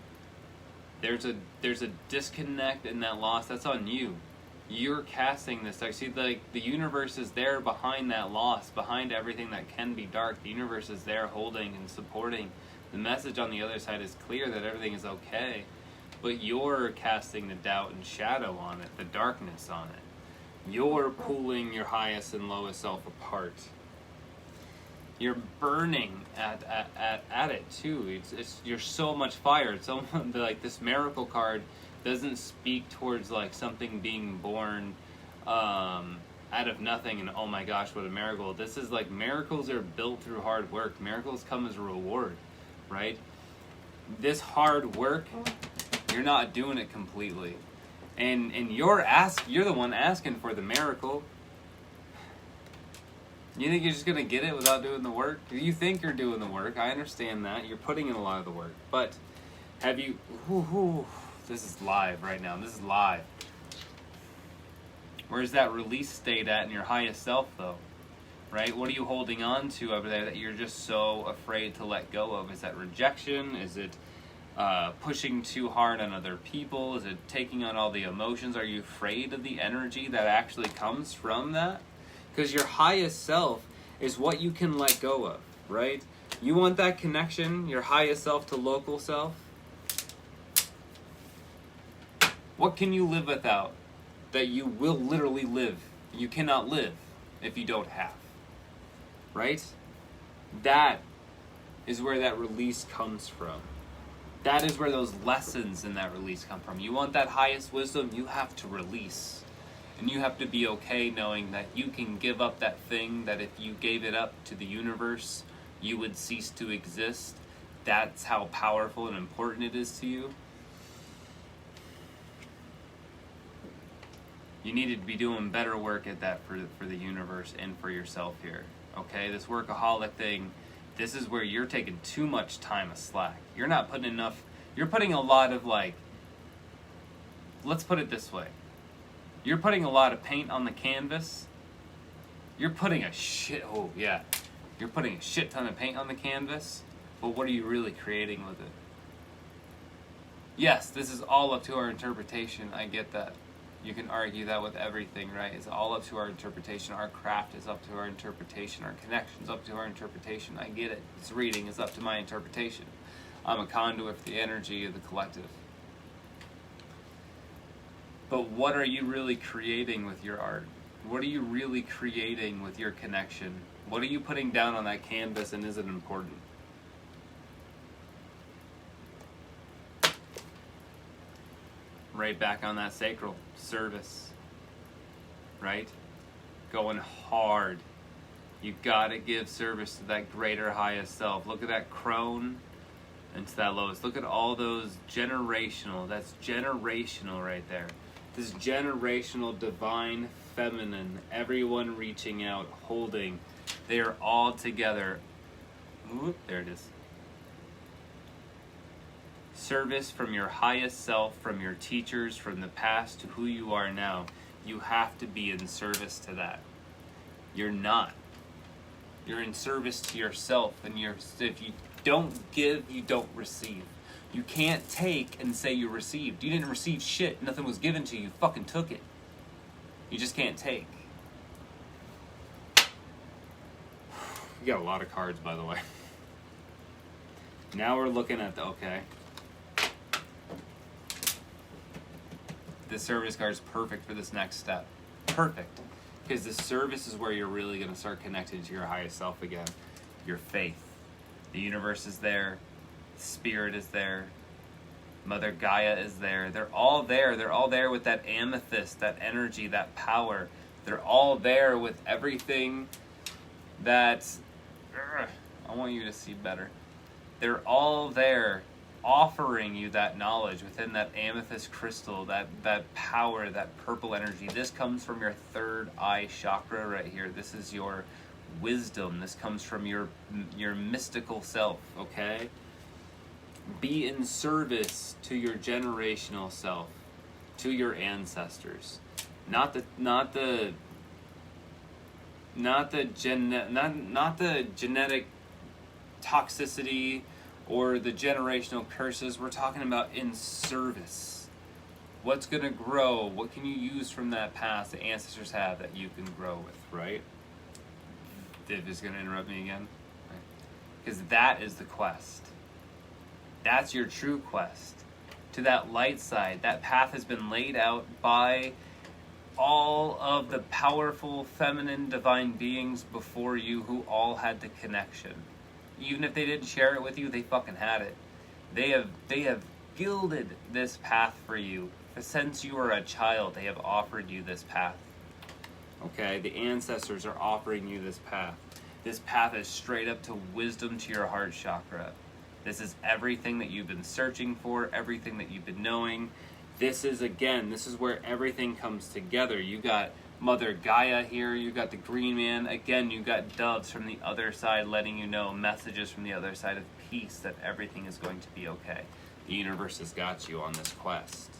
There's a disconnect in that loss. That's on you. You're casting this dark. See, the universe is there behind that loss, behind everything that can be dark. The universe is there holding and supporting. The message on the other side is clear that everything is okay. But you're casting the doubt and shadow on it, the darkness on it. You're pulling your highest and lowest self apart. You're burning at it too. You're so much fire. It's almost like this miracle card doesn't speak towards like something being born out of nothing and oh my gosh, what a miracle. This is like miracles are built through hard work. Miracles come as a reward, right? This hard work, you're not doing it completely. And you're the one asking for the miracle. You think you're just going to get it without doing the work? You think you're doing the work. I understand that. You're putting in a lot of the work. But have you... this is live right now. This is live. Where's that release state at in your highest self, though? Right? What are you holding on to over there that you're just so afraid to let go of? Is that rejection? Is it pushing too hard on other people? Is it taking on all the emotions? Are you afraid of the energy that actually comes from that? Because your highest self is what you can let go of, right? You want that connection, your highest self to local self? What can you live without that you will literally live? You cannot live if you don't have, right? That is where that release comes from. That is where those lessons in that release come from. You want that highest wisdom, you have to release. And you have to be okay knowing that you can give up that thing that if you gave it up to the universe, you would cease to exist. That's how powerful and important it is to you. You need to be doing better work at that for the universe and for yourself here. Okay, this workaholic thing, this is where you're taking too much time of slack. You're not putting enough, you're putting a lot of like, let's put it this way. You're putting a lot of paint on the canvas. You're putting You're putting a shit ton of paint on the canvas, but what are you really creating with it? Yes, this is all up to our interpretation. I get that. You can argue that with everything, right? It's all up to our interpretation. Our craft is up to our interpretation. Our connection's up to our interpretation. I get it. It's reading is up to my interpretation. I'm a conduit for the energy of the collective. But what are you really creating with your art? What are you really creating with your connection? What are you putting down on that canvas, and is it important? Right back on that sacral service, right? Going hard. You gotta give service to that greater highest self. Look at that crone and to that lowest. Look at all those generational. That's generational right there. This generational divine feminine, everyone reaching out, holding, they are all together. Ooh, there it is. Service from your highest self, from your teachers, from the past to who you are now. You have to be in service to that. You're not. You're in service to yourself, and if you don't give, you don't receive. You can't take and say you received. You didn't receive shit. Nothing was given to you. You fucking took it. You just can't take. We got a lot of cards, by the way. Now we're looking at okay. The service card is perfect for this next step. Perfect. Because the service is where you're really going to start connecting to your highest self again. Your faith. The universe is there. Spirit is there. Mother Gaia is there. They're all there. They're all there with that amethyst, that energy, that power. They're all there with everything that... I want you to see better. They're all there offering you that knowledge within that amethyst crystal, that power, that purple energy. This comes from your third eye chakra right here. This is your wisdom. This comes from your mystical self, okay? Be in service to your generational self, to your ancestors. Not the genetic toxicity or the generational curses. We're talking about in service. What's going to grow? What can you use from that past that ancestors have that you can grow with, right? Div is going to interrupt me again. Because that is the quest. That's your true quest. To that light side. That path has been laid out by all of the powerful feminine divine beings before you who all had the connection. Even if they didn't share it with you, they fucking had it. They have gilded this path for you. Since you were a child, they have offered you this path. Okay, the ancestors are offering you this path. This path is straight up to wisdom, to your heart chakra. This is everything that you've been searching for, everything that you've been knowing. This is where everything comes together. You got Mother Gaia here, you got the Green Man. Again, you got doves from the other side letting you know, messages from the other side of peace, that everything is going to be okay. The universe has got you on this quest.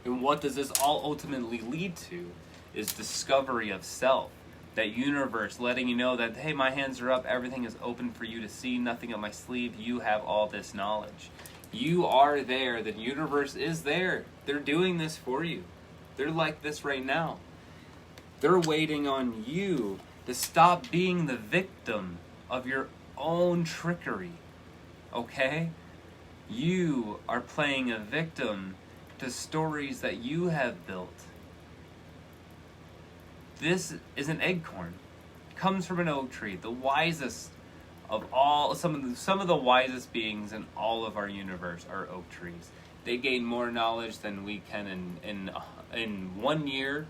And what does this all ultimately lead to is discovery of self. That universe letting you know that, hey, my hands are up, everything is open for you to see, nothing up my sleeve, you have all this knowledge. You are there, the universe is there. They're doing this for you. They're like this right now. They're waiting on you to stop being the victim of your own trickery. Okay? You are playing a victim to stories that you have built. This is an acorn. It comes from an oak tree, the wisest of all, some of the wisest beings in all of our universe are oak trees. They gain more knowledge than we can in 1 year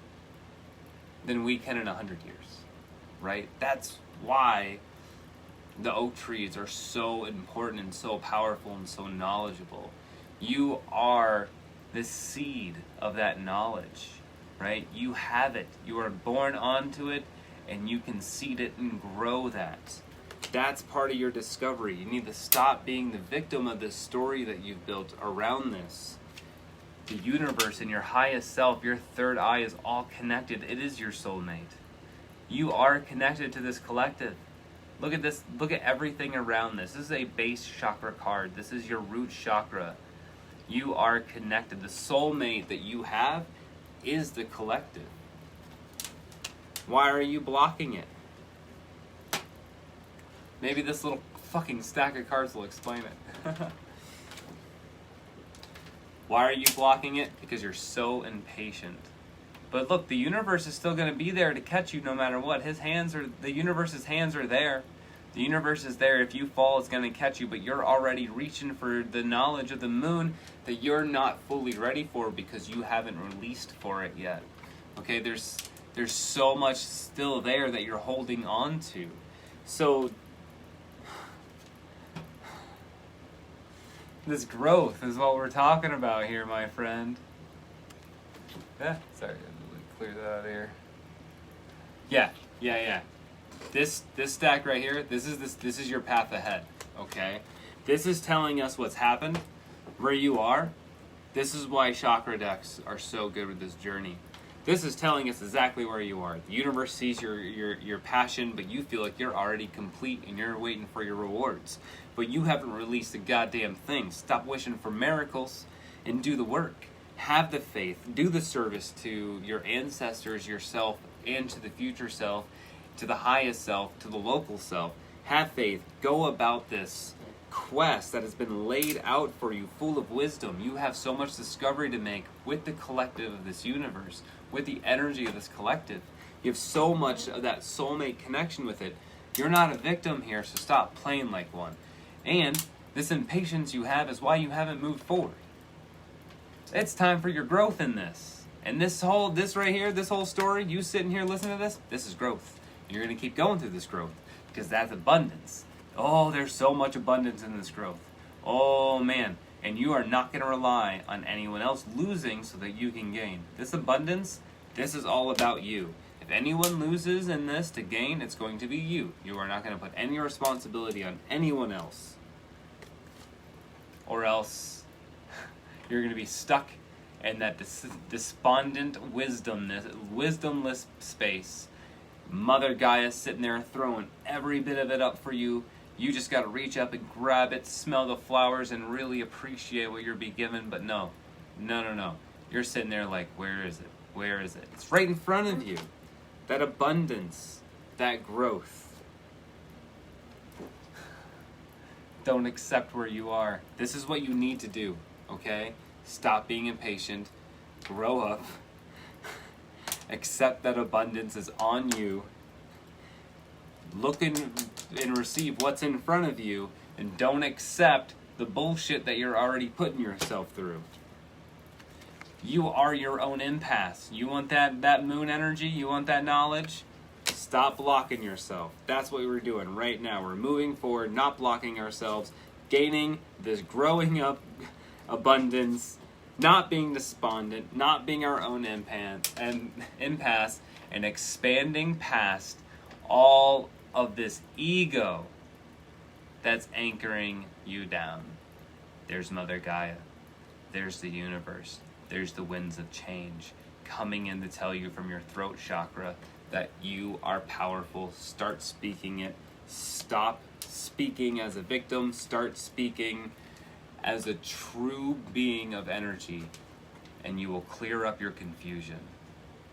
than we can in 100 years, right? That's why the oak trees are so important and so powerful and so knowledgeable. You are the seed of that knowledge, right? You have it. You are born onto it, and you can seed it and grow that. That's part of your discovery. You need to stop being the victim of this story that you've built around this. The universe and your highest self, your third eye, is all connected. It is your soulmate. You are connected to this collective. Look at this. Look at everything around this. This is a base chakra card. This is your root chakra. You are connected. The soulmate that you have is the collective. Why are you blocking it? Maybe this little fucking stack of cards will explain it. Why are you blocking it? Because you're so impatient. But look, the universe is still going to be there to catch you no matter what. The universe's hands are there. The universe is there. If you fall, it's going to catch you. But you're already reaching for the knowledge of the moon that you're not fully ready for because you haven't released for it yet. Okay, there's so much still there that you're holding on to. So this growth is what we're talking about here, my friend. Yeah, sorry, clear that out of here. Yeah. This stack right here, this is your path ahead, okay? This is telling us what's happened, where you are. This is why chakra decks are so good with this journey. This is telling us exactly where you are. The universe sees your passion, but you feel like you're already complete and you're waiting for your rewards. But you haven't released a goddamn thing. Stop wishing for miracles and do the work. Have the faith. Do the service to your ancestors, yourself, and to the future self, to the highest self, to the local self. Have faith. Go about this quest that has been laid out for you, full of wisdom. You have so much discovery to make with the collective of this universe, with the energy of this collective. You have so much of that soulmate connection with it. You're not a victim here, so stop playing like one. And this impatience you have is why you haven't moved forward. It's time for your growth in this. And this whole story, you sitting here listening to this is growth. You're going to keep going through this growth because that's abundance. Oh, there's so much abundance in this growth. Oh man. And you are not going to rely on anyone else losing so that you can gain. This abundance, this is all about you. If anyone loses in this to gain, it's going to be you. You are not going to put any responsibility on anyone else. Or else you're going to be stuck in that despondent wisdomless space. Mother Gaia sitting there throwing every bit of it up for you. You just got to reach up and grab it, smell the flowers, and really appreciate what you're being given. But no. You're sitting there like, where is it? Where is it? It's right in front of you. That abundance, that growth. Don't accept where you are. This is what you need to do, okay? Stop being impatient. Grow up. Accept that abundance is on you. Look and receive what's in front of you, and don't accept the bullshit that you're already putting yourself through. You are your own impasse. You want that moon energy? You want that knowledge? Stop blocking yourself. That's what we're doing right now. We're moving forward, not blocking ourselves, gaining this growing up abundance, not being despondent, not being our own impasse, and expanding past all of this ego that's anchoring you down. There's Mother Gaia. There's the universe. There's the winds of change coming in to tell you from your throat chakra that you are powerful. Start speaking it. Stop speaking as a victim. Start speaking as a true being of energy, and you will clear up your confusion.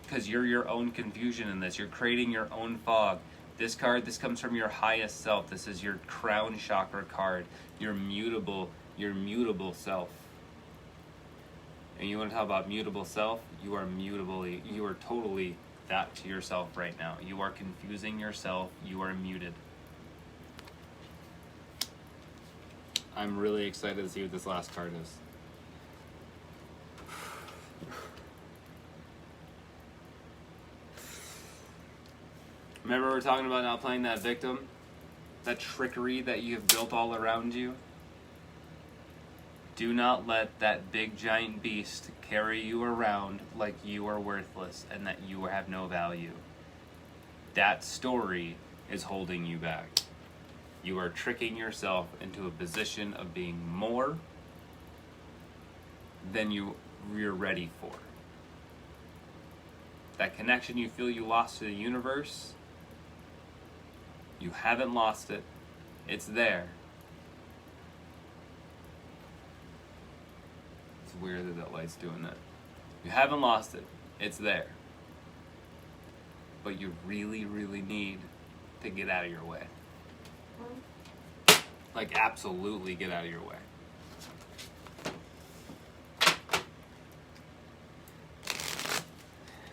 Because you're your own confusion in this. You're creating your own fog. This card, this comes from your highest self. This is your crown chakra card. Your mutable self. And you want to talk about mutable self? You are totally that to yourself right now. You are confusing yourself. You are muted. I'm really excited to see what this last card is. Remember we were talking about not playing that victim? That trickery that you have built all around you? Do not let that big giant beast carry you around like you are worthless and that you have no value. That story is holding you back. You are tricking yourself into a position of being more than you're ready for. That connection you feel you lost to the universe, you haven't lost it. It's there. It's weird that that light's doing that. You haven't lost it. It's there. But you really, really need to get out of your way. Like, absolutely get out of your way.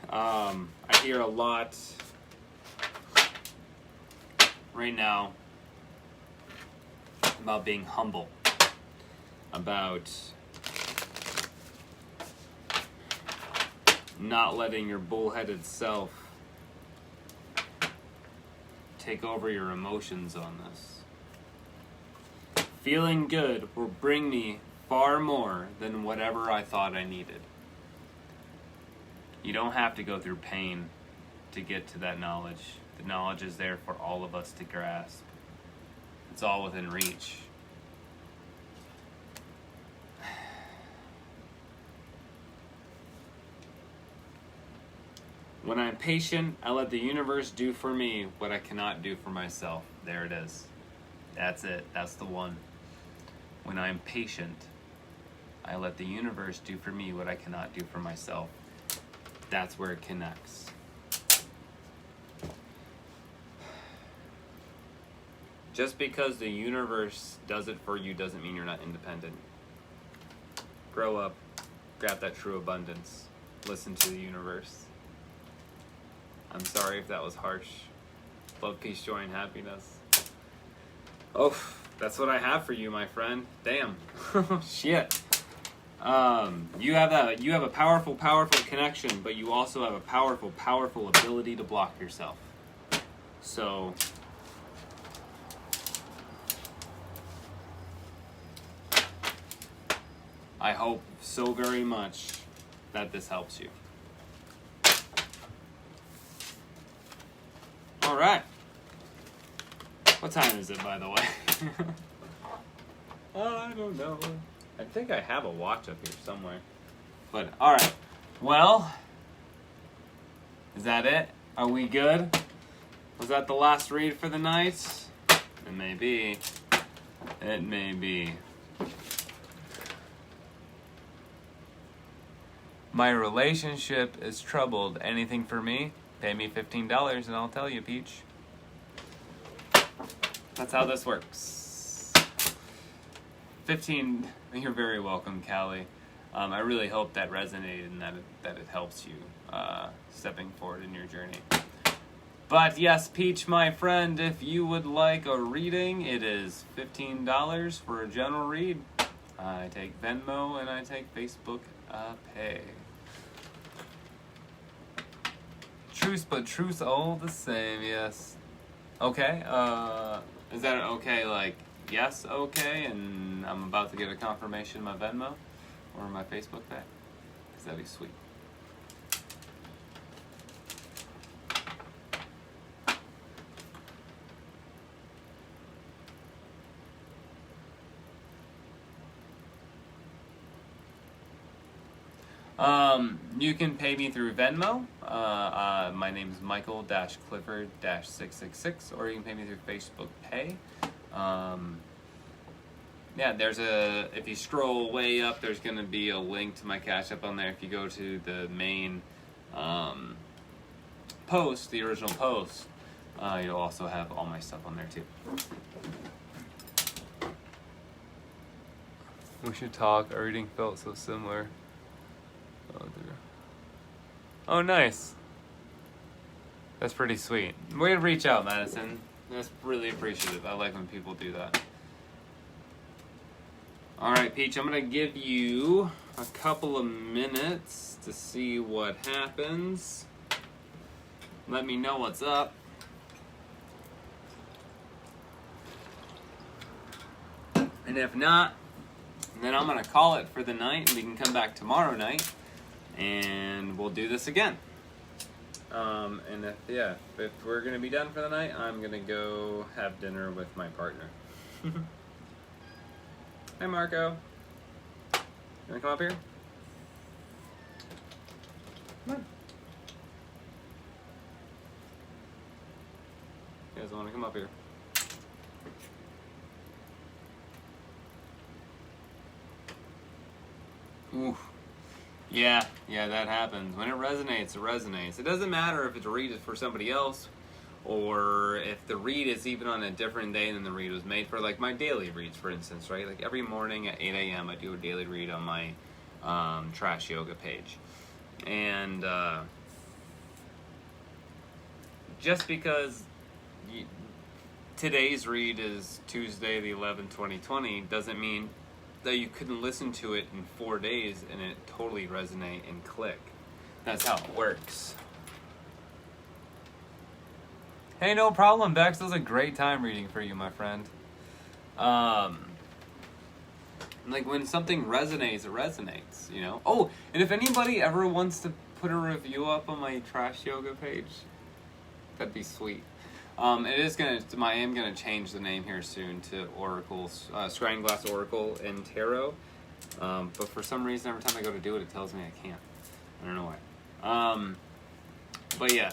I hear a lot right now about being humble, about not letting your bullheaded self take over your emotions on this. Feeling good will bring me far more than whatever I thought I needed. You don't have to go through pain to get to that knowledge. The knowledge is there for all of us to grasp. It's all within reach. When I'm patient, I let the universe do for me what I cannot do for myself. There it is. That's it. That's the one. When I'm patient, I let the universe do for me what I cannot do for myself. That's where it connects. Just because the universe does it for you doesn't mean you're not independent. Grow up, grab that true abundance, listen to the universe. I'm sorry if that was harsh. Love, peace, joy, and happiness. Oh, that's what I have for you, my friend. Damn. Shit. You have a powerful connection, but you also have a powerful ability to block yourself. So I hope so very much that this helps you. All right. What time is it, by the way? I don't know. I think I have a watch up here somewhere. But, all right. Well, is that it? Are we good? Was that the last read for the night? It may be. It may be. My relationship is troubled. Anything for me? Pay me $15 and I'll tell you, Peach. That's how this works. 15. You're very welcome, Callie. I really hope that resonated and that it helps you stepping forward in your journey. But yes, Peach, my friend, if you would like a reading, it is $15 for a general read. I take Venmo and I take Facebook Pay. Truth, but truth all the same, yes. Okay, is that okay, like, yes, okay, and I'm about to get a confirmation of my Venmo or my Facebook Pay? Because that'd be sweet. You can pay me through Venmo. My name is Michael-Clifford-666, or you can pay me through Facebook Pay. Yeah, if you scroll way up, there's going to be a link to my Cash App on there. If you go to the main post, the original post, you'll also have all my stuff on there too. We should talk. Our reading felt so similar. Oh, dear. Oh, nice. That's pretty sweet. Way to reach out, Madison. That's really appreciative. I like when people do that. Alright, Peach, I'm going to give you a couple of minutes to see what happens. Let me know what's up. And if not, then I'm going to call it for the night, and we can come back tomorrow night, and we'll do this again. And if we're going to be done for the night, I'm going to go have dinner with my partner. Hi, Marco. You want to come up here? Come on. You guys want to come up here? Oof. Yeah, that happens. When it resonates, it resonates. It doesn't matter if it's a read for somebody else, or if the read is even on a different day than the read was made for, like my daily reads, for instance, right? Like every morning at 8 a.m. I do a daily read on my Trash Yoga page. And just because today's read is Tuesday the 11th, 2020, doesn't mean that you couldn't listen to it in 4 days and it totally resonate and click. That's how it works. Hey, no problem, Bex. That was a great time reading for you, my friend. Like when something resonates, it resonates, you know? Oh, and if anybody ever wants to put a review up on my Trash Yoga page, that'd be sweet. I am gonna change the name here soon to Oracle's Scrying Glass Oracle and Tarot. But for some reason, every time I go to do it, it tells me I can't. I don't know why. But yeah,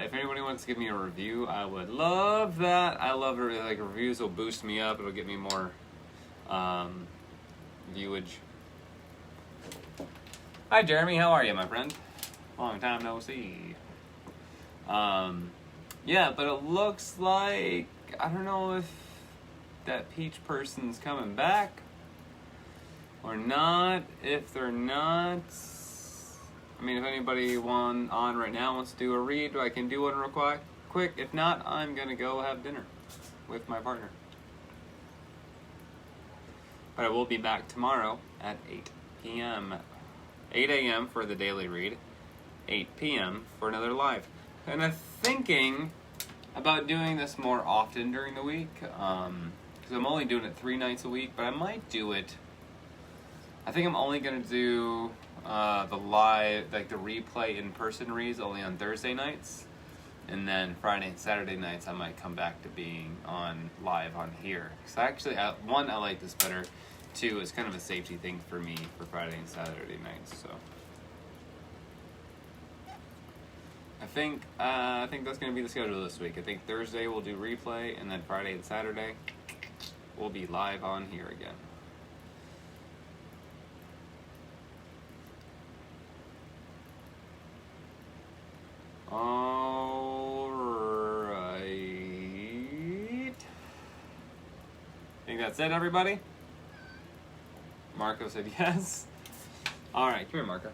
if anybody wants to give me a review, I would love that. I love it. Like reviews will boost me up. It'll get me more viewage. Hi, Jeremy. How are you, my friend? Long time no see. Yeah, but it looks like, I don't know if that Peach person's coming back or not. If they're not, I mean, if anybody on right now wants to do a read, I can do one real quick. If not, I'm going to go have dinner with my partner. But I will be back tomorrow at 8 p.m. 8 a.m. for the daily read, 8 p.m. for another live. And I'm thinking about doing this more often during the week, because I'm only doing it 3 nights a week, but I might do it I think I'm only gonna do the live, like the replay in-person reads only on Thursday nights. And then Friday and Saturday nights, I might come back to being on live on here. Because actually, one, I like this better. Two, it's kind of a safety thing for me for Friday and Saturday nights. So I think that's going to be the schedule this week. I think Thursday we'll do replay, and then Friday and Saturday we'll be live on here again. Alright. Think that's it, everybody? Marco said yes. Alright, come here, Marco.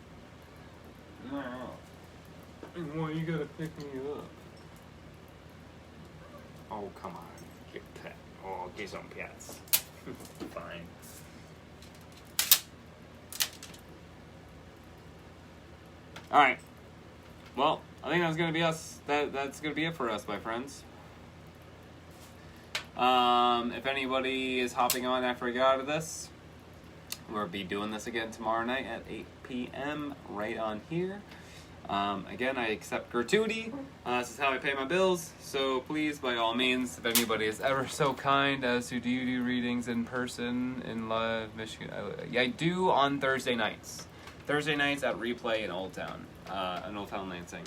Well, you gotta pick me up. Oh, come on. Get pet. Oh, get some pets. Fine. Alright. Well, I think that's gonna be us. That's gonna be it for us, my friends. If anybody is hopping on after I get out of this, we'll be doing this again tomorrow night at 8 p.m. right on here. Again, I accept gratuity. This is how I pay my bills. So please, by all means, if anybody is ever so kind as to do you do readings in person in Michigan? I do on Thursday nights. Thursday nights at Replay in Old Town. In Old Town Lansing.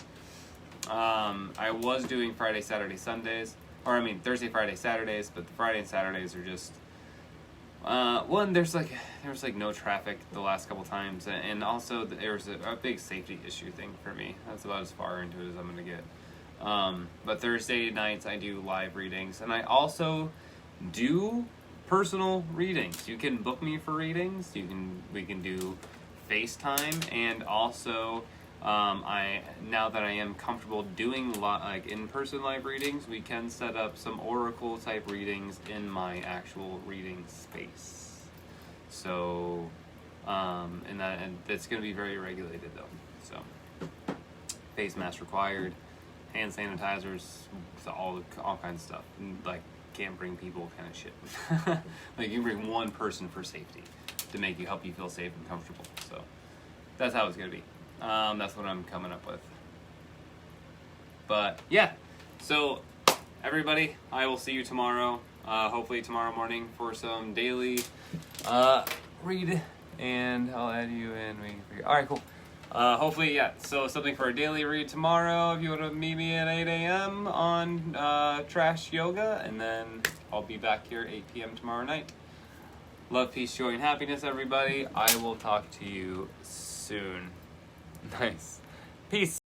I was doing Friday, Saturday, Sundays. Thursday, Friday, Saturdays, but the Friday and Saturdays are just... one, there was no traffic the last couple times, and also there was a big safety issue thing for me. That's about as far into it as I'm going to get. But Thursday nights I do live readings, and I also do personal readings. You can book me for readings. We can do FaceTime, and also now that I am comfortable doing in-person live readings, we can set up some oracle type readings in my actual reading space. So, and that's going to be very regulated though. So, face mask required, hand sanitizers, all kinds of stuff. Like, can't bring people kind of shit. Like, you bring one person for safety to help you feel safe and comfortable. So, that's how it's going to be. That's what I'm coming up with. But yeah, so everybody, I will see you tomorrow. Hopefully tomorrow morning for some daily read, and I'll add you in. All right, cool. Hopefully, yeah. So something for a daily read tomorrow. If you want to meet me at 8 a.m. on Trash Yoga, and then I'll be back here at 8 p.m. tomorrow night. Love, peace, joy, and happiness, everybody. I will talk to you soon. Nice. Peace.